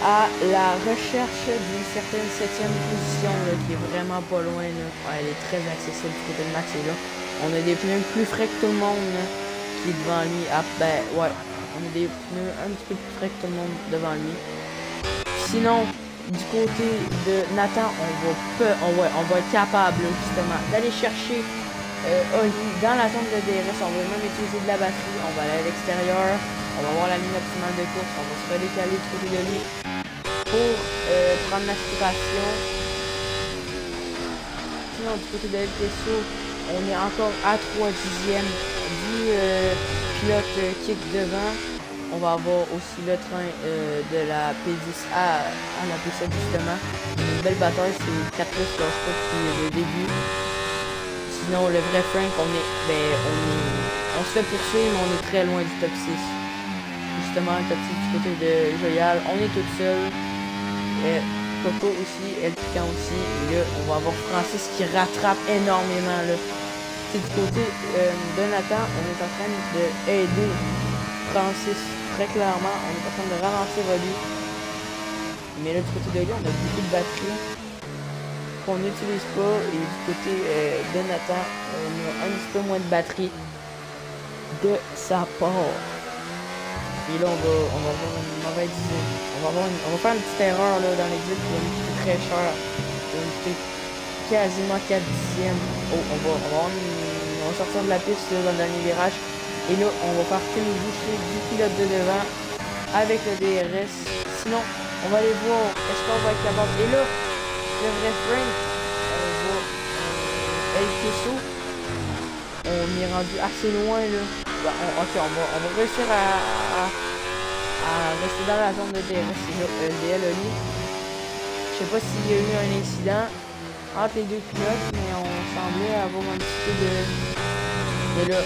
à la recherche d'une certaine 7e position là, qui est vraiment pas loin. Là. Ouais, elle est très accessible du côté de Max. Et là, on a des pneus plus frais que tout le monde là, qui est devant lui. Ah, ben ouais, on a des pneus un petit peu plus frais que tout le monde devant lui. Sinon, du côté de Nathan, on va être capable là, justement d'aller chercher Oli dans la zone de DRS. On va même utiliser de la batterie. On va aller à l'extérieur. On va voir la ligne optimale de course. On va se redécaler du côté de lui pour prendre l'aspiration. Sinon, du côté de El Queso, on est encore à 3/10e du pilote kick devant. On va avoir aussi le train de la P10 à la P7 justement. Une belle bataille, c'est 4 plus leur spot depuis le début. Sinon, le vrai Frank, on se fait poursuivre, mais on est très loin du top 6. Justement, le top 6 du côté de Joyal, on est tout seul. Coco aussi, El Piquant aussi. Et là, on va avoir Francis qui rattrape énormément. C'est du côté de Nathan, on est en train d'aider Francis très clairement. On est en train de ralentir Oli. Mais là, du côté de lui, on a beaucoup de batterie qu'on n'utilise pas. Et du côté de Nathan, on a un petit peu moins de batterie de sa part. Et là, on va avoir une mauvaise idée. On va faire une petite erreur là, dans l'exit qui va nous coûter très cher. Ça va nous coûter quasiment 4/10. Oh, on va sortir de la piste là, dans le dernier virage. Et là, on va faire que nous boucher du pilote de devant. avec le DRS. Sinon, on va aller voir, est-ce qu'on va être capable. Et là, on va avoir une mauvaise idée. On va faire une erreur dans l'exit qui va nous coûter très cher. Ça va nous coûter quasiment 4/10. Oh, on va être capable de sortir de la piste là, dans le dernier virage. Et là, on va faire que nous boucher du pilote de devant avec le DRS. Sinon, on va aller voir, est-ce qu'on va être capable. Et là, le vrai Frank va El Queso. On est rendu assez loin là. Bah, ok, on va réussir à rester dans la zone de DRS. C'est là, LDL Oli. Je sais pas s'il y a eu un incident entre les deux pilotes, mais on semblait avoir un petit peu de... Et là,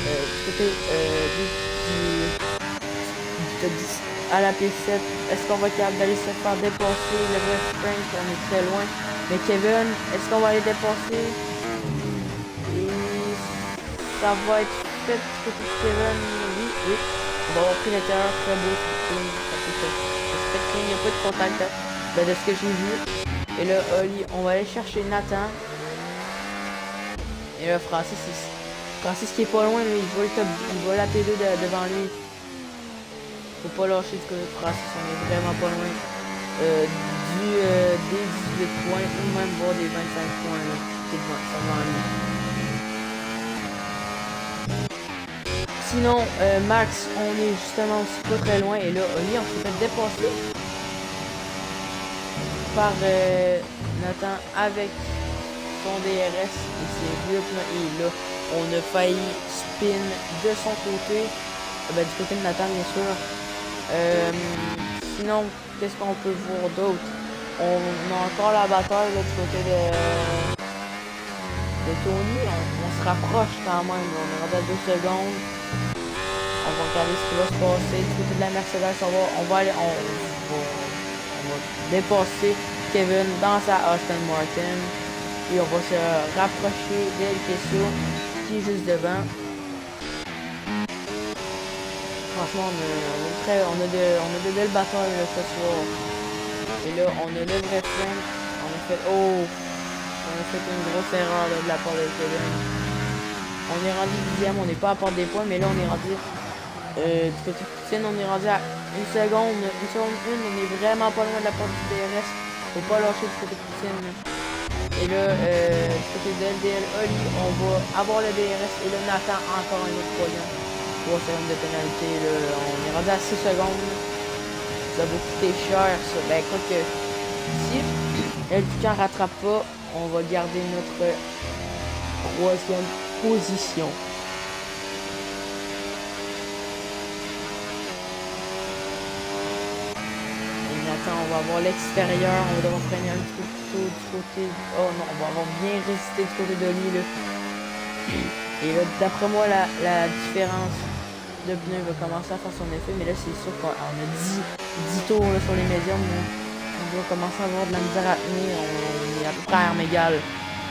du côté à la P7, est-ce qu'on va être capable d'aller se faire dépasser le vrai Frank? On est très loin. Mais Kevin, est-ce qu'on va aller dépasser? Et ça va être fait du côté de Kevin. Oui, oui. On va avoir pris l'intérieur, très beau. Ça s'est fait. Ça s'est fait qu'il n'y a pas de contact de ce que j'ai vu. Et là, Oli, on va aller chercher Nathan. Et là, Francis qui est pas loin, lui, il voit la P2 devant lui. Faut pas lâcher du côté de Francis, on est vraiment pas loin des 18 points ou même voir des 25 points là, qui est devant lui. Sinon, Max, on est justement aussi pas très loin et là, Oli, on s'est fait dépasser par Nathan avec son DRS et ses vieux pneus et là, on a failli spin de son côté, du côté de Nathan bien sûr. Sinon, qu'est-ce qu'on peut voir d'autre? On a encore la bataille là, du côté de Tony. On se rapproche quand même. On est rendu à 2 secondes. On va regarder ce qui va se passer. Du côté de la Mercedes, on va dépasser Kevin dans sa Aston Martin. Et on va se rapprocher d'El Queso qui est juste devant. Franchement, on a de belles batailles là, ce soir. Et là, on a le vrai Frank. On a fait une grosse erreur là, de la part de Kevin. On est rendu 10e, on n'est pas à porte des points, mais là on est rendu du côté de Poutine, on est rendu à 1 seconde, on est vraiment pas loin de la porte du DRS. Faut pas lâcher du côté de Poutine. Et là, du côté de LDL Oli, on va avoir le DRS et là Nathan encore un autre podium. 3 secondes de pénalité, là, on est rendu à 6 secondes. Ça va coûter cher ça. Ben quoi que si LPK rattrape pas, on va garder notre 3e position. Et maintenant on va avoir l'extérieur, on va devoir freiner un petit peu plus tôt du côté. Oh non, on va avoir bien résisté du côté de lui là. Et là, d'après moi, la différence de pneus va commencer à faire son effet, mais là c'est sûr qu'on a 10 tours là, sur les médiums. On doit commencer à avoir de la misère à tenir, on est à peu près à armes égales.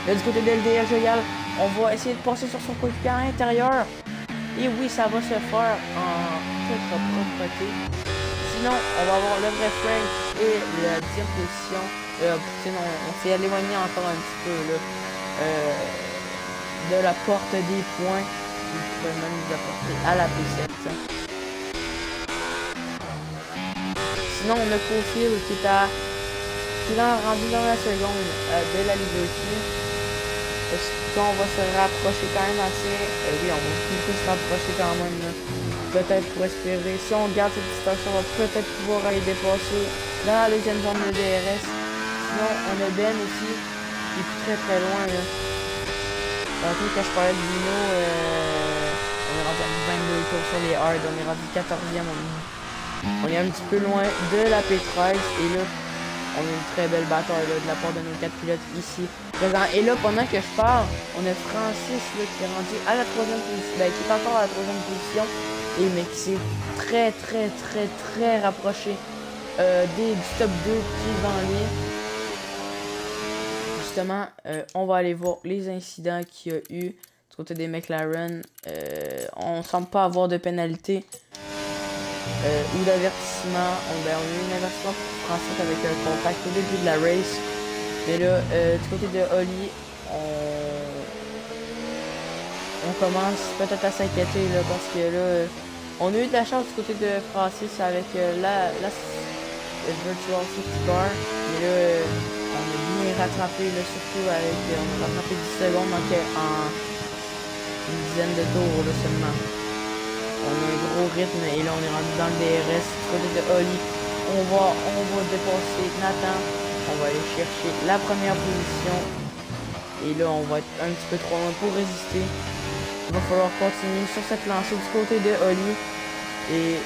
Là du côté de LDL Joyal, on va essayer de passer sur son coéquipier à l'intérieur. Et oui, ça va se faire en toute propreté. Sinon, on va avoir le vrai Frank et la 10e position. Sinon, on s'est éloigné encore un petit peu là, de la porte des points. Il pourrait même nous apporter à la P7. Sinon, on a Cofield qui est rendu dans la seconde de la Liberty. Est-ce qu'on va se rapprocher quand même assez? Oui, on va beaucoup se rapprocher quand même. Peut-être pour espérer. Si on garde cette distance, on va peut-être pouvoir aller dépasser dans la deuxième zone de DRS. Sinon, on a Ben aussi, qui est très très loin. Là. Tantôt, quand je parlais de Dino, on est rendu à 22 tours sur les hards, on est rendu 14e. On est un petit peu loin de la P13 et là, on a une très belle bataille là, de la part de nos 4 pilotes ici présents. Et là, pendant que je parle, on a Francis là, qui est rendu à la 3e position, qui est encore à la 3e position, mais qui s'est très rapproché du top 2 qui est devant lui. Justement, on va aller voir les incidents qu'il y a eu du côté des McLaren. On semble pas avoir de pénalité ou d'avertissement. On a eu un avertissement pour Francis avec un contact au début de la race. Mais là, du côté de Oli, on commence peut-être à s'inquiéter là, parce que là, on a eu de la chance du côté de Francis avec la Virtual Safety Car. Mais là, on a bien rattrapé, là, surtout avec. On a rattrapé 10 secondes donc, en une dizaine de tours là, seulement. On a un gros rythme et là on est rendu dans le DRS du côté de Oli. on va dépasser Nathan. On va aller chercher la première position. Et là, on va être un petit peu trop loin pour résister. Il va falloir continuer sur cette lancée du côté de Oli. Et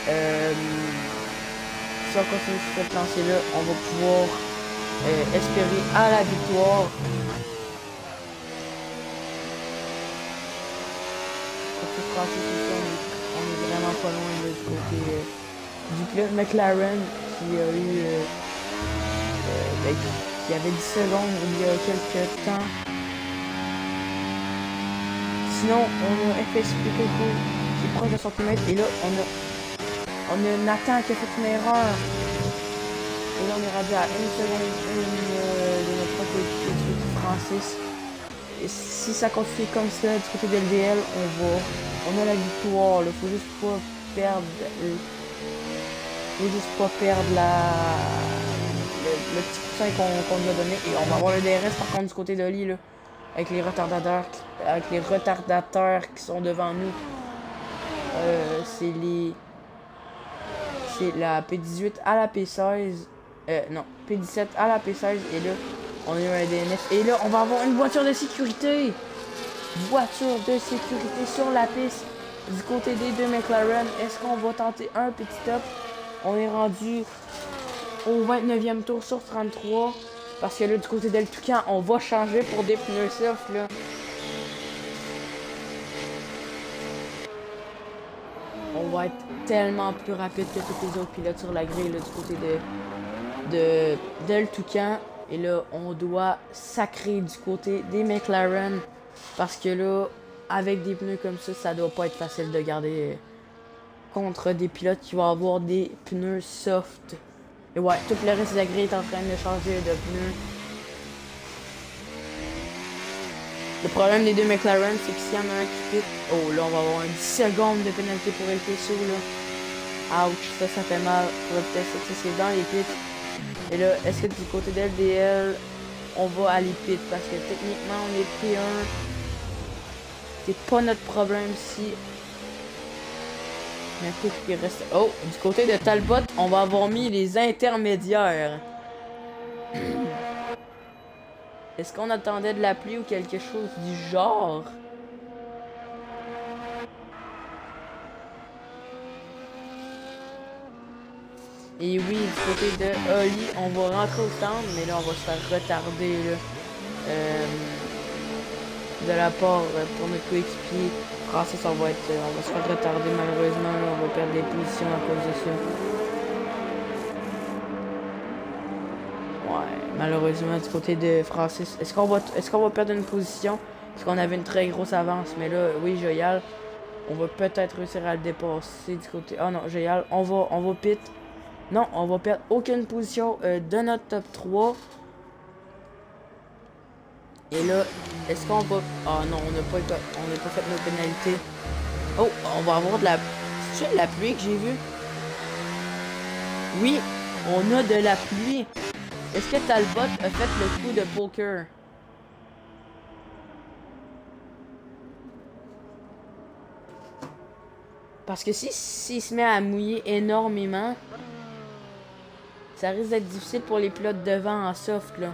si on continue sur cette lancée-là, on va pouvoir espérer à la victoire. On est vraiment pas loin là, du côté du pilote McLaren qui a eu qui avait 10 secondes il y a quelques temps. Sinon, on a FSP Coco qui est proche de son kilomètre. Et là, on a Nathan qui a fait une erreur. Et là, on est rendu à 1 seconde de notre coéquipier du côté Francis. Et si ça continue comme ça du côté de LDL, on a la victoire. Il faut juste pas perdre. Faut juste pas perdre le petit coussin qu'on nous a donné. Et on va avoir le DRS par contre du côté de Oli là. Avec les retardateurs qui sont devant nous. C'est la P18 à la P16. Non, P17 à la P16. Et là, on a eu un DNF. Et là, on va avoir une voiture de sécurité. Voiture de sécurité sur la piste. Du côté des deux McLaren. Est-ce qu'on va tenter un petit top? On est rendu au 29e tour sur 33. Parce que là, du côté d'El Toucan, on va changer pour des pneus soft, là. On va être tellement plus rapide que tous les autres pilotes sur la grille, là, du côté d'El Toucan. Et là, on doit sacrer du côté des McLaren. Parce que là, avec des pneus comme ça doit pas être facile de garder contre des pilotes qui vont avoir des pneus soft. Et ouais, tout le reste de la grille est en train de changer de pneus. Le problème des deux McLaren, c'est que s'il y en a un qui pite, oh là, on va avoir une 10 secondes de pénalité pour El Peso, là. Ouch, ça fait mal pour la vitesse excessive dans les pits. Et là, est-ce que du côté d'LDL, on va aller pit? Parce que techniquement, on est P1. C'est pas notre problème si... Mais écoute, il reste... Oh, du côté de Talbot, on va avoir mis les intermédiaires. Est-ce qu'on attendait de la pluie ou quelque chose du genre? Et oui, du côté de Oli, on va rentrer au stand, mais là, on va se faire retarder là, de la part pour notre coéquipier. Francis, on va se faire retarder malheureusement. Là, on va perdre des positions à cause de ça. Ouais, malheureusement, du côté de Francis. Est-ce qu'on va perdre une position? Parce qu'on avait une très grosse avance. Mais là, oui, Joyal, on va peut-être réussir à le dépasser du côté... Ah non, Joyal, on va pit. Non, on va perdre aucune position de notre top 3. Et là, est-ce qu'on va... Ah non, on n'a pas fait nos pénalités. Oh, on va avoir de la... C'est la pluie que j'ai vue? Oui, on a de la pluie. Est-ce que Talbot a fait le coup de poker? Parce que s'il se met à mouiller énormément, ça risque d'être difficile pour les pilotes devant en soft, là.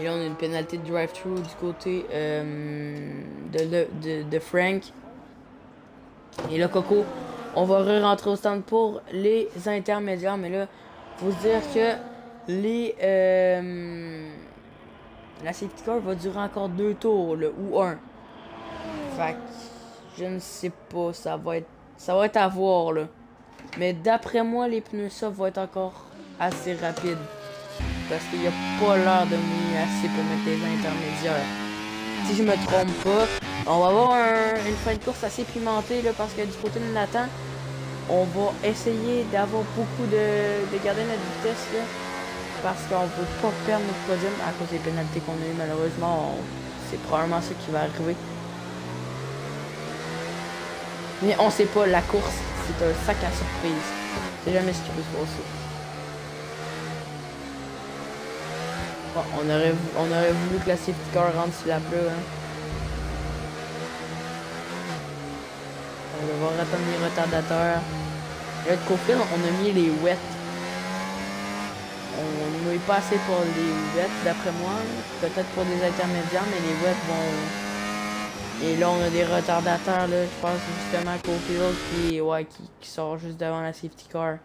Et là, on a une pénalité de drive-thru du côté de Frank. Et là, Coco, on va re-rentrer au stand pour les intermédiaires. Mais là, faut se dire que la safety car va durer encore 2 tours, là, ou 1. Fait que, je ne sais pas, ça va être à voir, là. Mais d'après moi, les pneus soft vont être encore assez rapides. Parce qu'il n'y a pas l'air de mouiller assez pour mettre les intermédiaires. Si je me trompe pas, on va avoir une fin de course assez pimentée, là, parce que du côté de Nathan, on va essayer d'avoir beaucoup de garder notre vitesse, là, parce qu'on veut pas perdre notre podium à cause des pénalités qu'on a eu. Malheureusement, c'est probablement ça qui va arriver. Mais on sait pas, la course, c'est un sac à surprise. C'est jamais ce qui peut se passer. Bon, on aurait voulu que la safety car rentre sur la peur, hein. va attendre les retardateurs. Là, de côté, on a mis les wets. On ne met pas assez pour les wets, d'après moi. Peut-être pour des intermédiaires, mais les wets vont... Et là, on a des retardateurs, là. Je pense justement Cofield qui sort juste devant la safety car.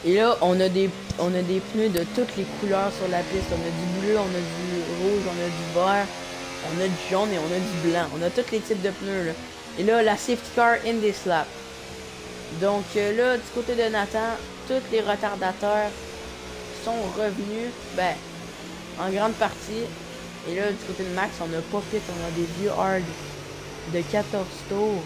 Et là, on a des pneus de toutes les couleurs sur la piste. On a du bleu, on a du rouge, on a du vert, on a du jaune et on a du blanc. On a tous les types de pneus, là. Et là, la safety car in this lap. Donc là, du côté de Nathan, tous les retardateurs sont revenus, ben, en grande partie. Et là, du côté de Max, on a pas pit, on a des vieux hard de 14 tours.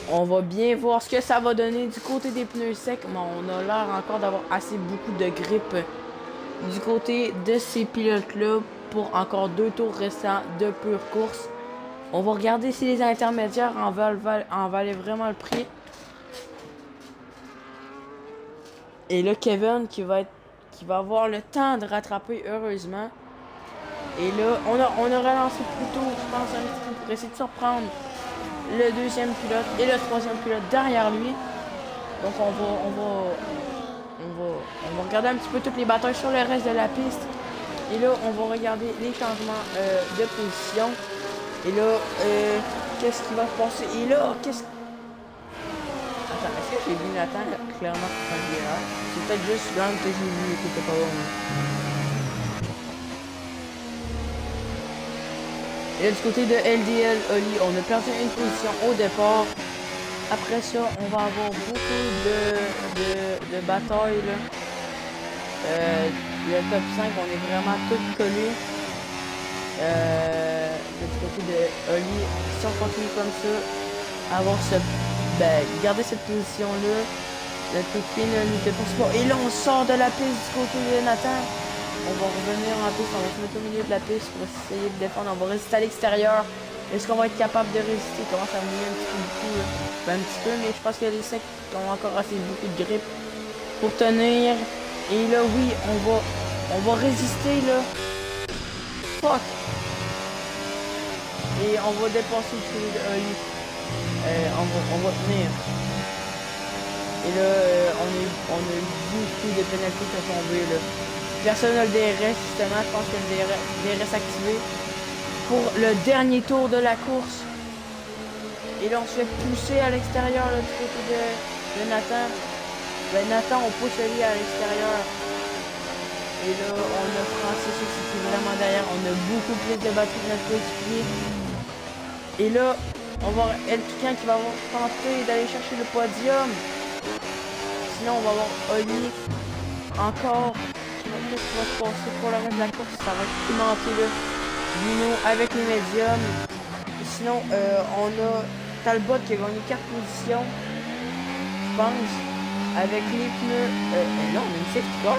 On va bien voir ce que ça va donner du côté des pneus secs, mais on a l'air encore d'avoir assez beaucoup de grippe du côté de ces pilotes-là pour encore 2 tours restants de pure course. On va regarder si les intermédiaires en valaient vraiment le prix. Et là, Kevin qui va avoir le temps de rattraper, heureusement. Et là, on a relancé plus tôt, je pense, un petit peu pour essayer de surprendre le deuxième pilote et le troisième pilote derrière lui. Donc on va regarder un petit peu toutes les batailles sur le reste de la piste. Et là, on va regarder les changements de position. Et là, qu'est-ce qui va se passer? Et là, qu'est-ce... Attends, est-ce que j'ai vu Nathan clairement en virage? C'est peut-être juste l'angle que j'ai vu qui était pas bon. Et là, du côté de LDL Oli, on a perdu une position au départ. Après ça, on va avoir beaucoup de batailles, là. Le top 5, on est vraiment tous collés. Du côté de Oli, si on continue comme ça, garder cette position-là, le Pépin ne nous dépasse pas. Et là, on sort de la piste du côté de Nathan. On va revenir en piste, on va se mettre au milieu de la piste pour essayer de défendre. On va résister à l'extérieur. Est-ce qu'on va être capable de résister? Il commence à mouiller un petit peu beaucoup, là. Ben, un petit peu, mais je pense que les secs ont encore assez beaucoup de grippe pour tenir. Et là, oui, on va résister, là. Fuck! Et on va dépasser le truc de Oli. On va tenir. Et là, on a eu beaucoup de pénalités qui sont tombées, là. Personne n'a le DRS, justement. Je pense que le DRS activé pour le dernier tour de la course. Et là, on se fait pousser à l'extérieur, du côté de Nathan. Ben, Nathan, on pousse lui à l'extérieur. Et là, on a Francis aussi qui est vraiment derrière. On a beaucoup plus de batterie de notre coéquipier. Et là, on va avoir Eltucan qui va tenter d'aller chercher le podium. Sinon, on va avoir Oli encore. Qu'est-ce qui va se passer pour le reste de la course? Ça va être pimenté, là. Vino avec les médiums. Sinon, on a Talbot qui a gagné 4 positions, je pense, avec les pneus. Là, on a une safety car.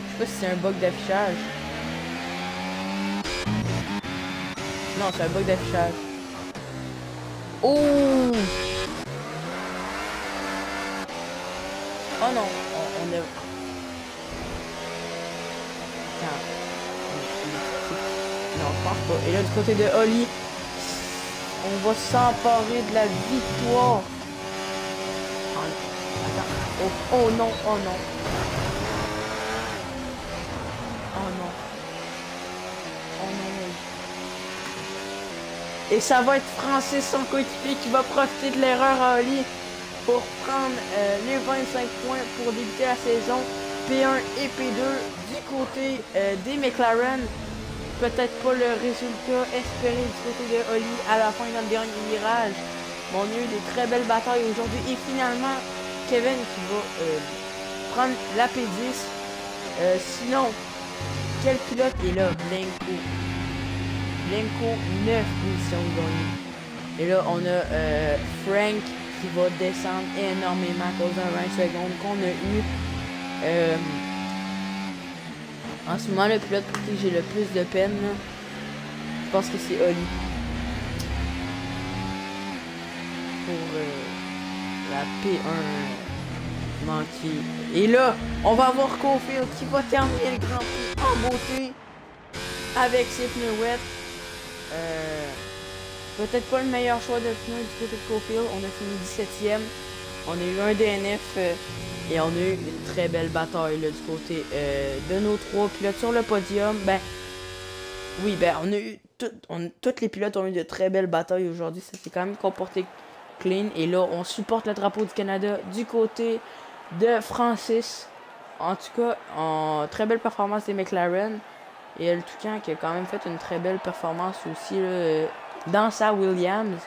Je sais pas si c'est un bug d'affichage. Non, c'est un bug d'affichage. Oh! Oh non, on a... Non, je pense pas. Et là, du côté de Oli, on va s'emparer de la victoire. Attends. Oh non, oh non. Oh non. Oh non. Et ça va être Francis, son coéquipier, qui va profiter de l'erreur à Oli pour prendre les 25 points pour débuter la saison. P1 et P2 du côté des McLaren. Peut-être pas le résultat espéré du côté de Oli à la fin dans le dernier virage. Mais on a eu des très belles batailles aujourd'hui. Et finalement, Kevin qui va prendre la P10. Sinon, quel pilote est là? Blanco. Blanco, 9 positions gagnées. Et là, on a Frank qui va descendre énormément à cause d'un 20 secondes qu'on a eu. En ce moment, le pilote pour qui j'ai le plus de peine, là, je pense que c'est Oli. Pour la P1 manquée. Et là, on va avoir Caulfield qui va terminer le Grand Prix en beauté avec ses pneus wet. Peut-être pas le meilleur choix de pneus du côté de Caulfield. On a fini 17e. On a eu un DNF et on a eu une très belle bataille là, du côté de nos trois pilotes sur le podium. Ben oui, ben on a eu tous les pilotes ont eu de très belles batailles aujourd'hui. Ça s'est quand même comporté clean. Et là, on supporte le drapeau du Canada du côté de Francis. En tout cas, en très belle performance des McLaren. Et le Toucan qui a quand même fait une très belle performance aussi là, dans sa Williams.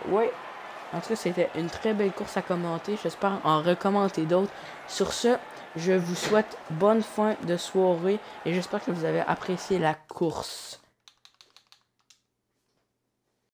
Ouais. En tout cas, c'était une très belle course à commenter. J'espère en recommander d'autres. Sur ce, je vous souhaite bonne fin de soirée. Et j'espère que vous avez apprécié la course.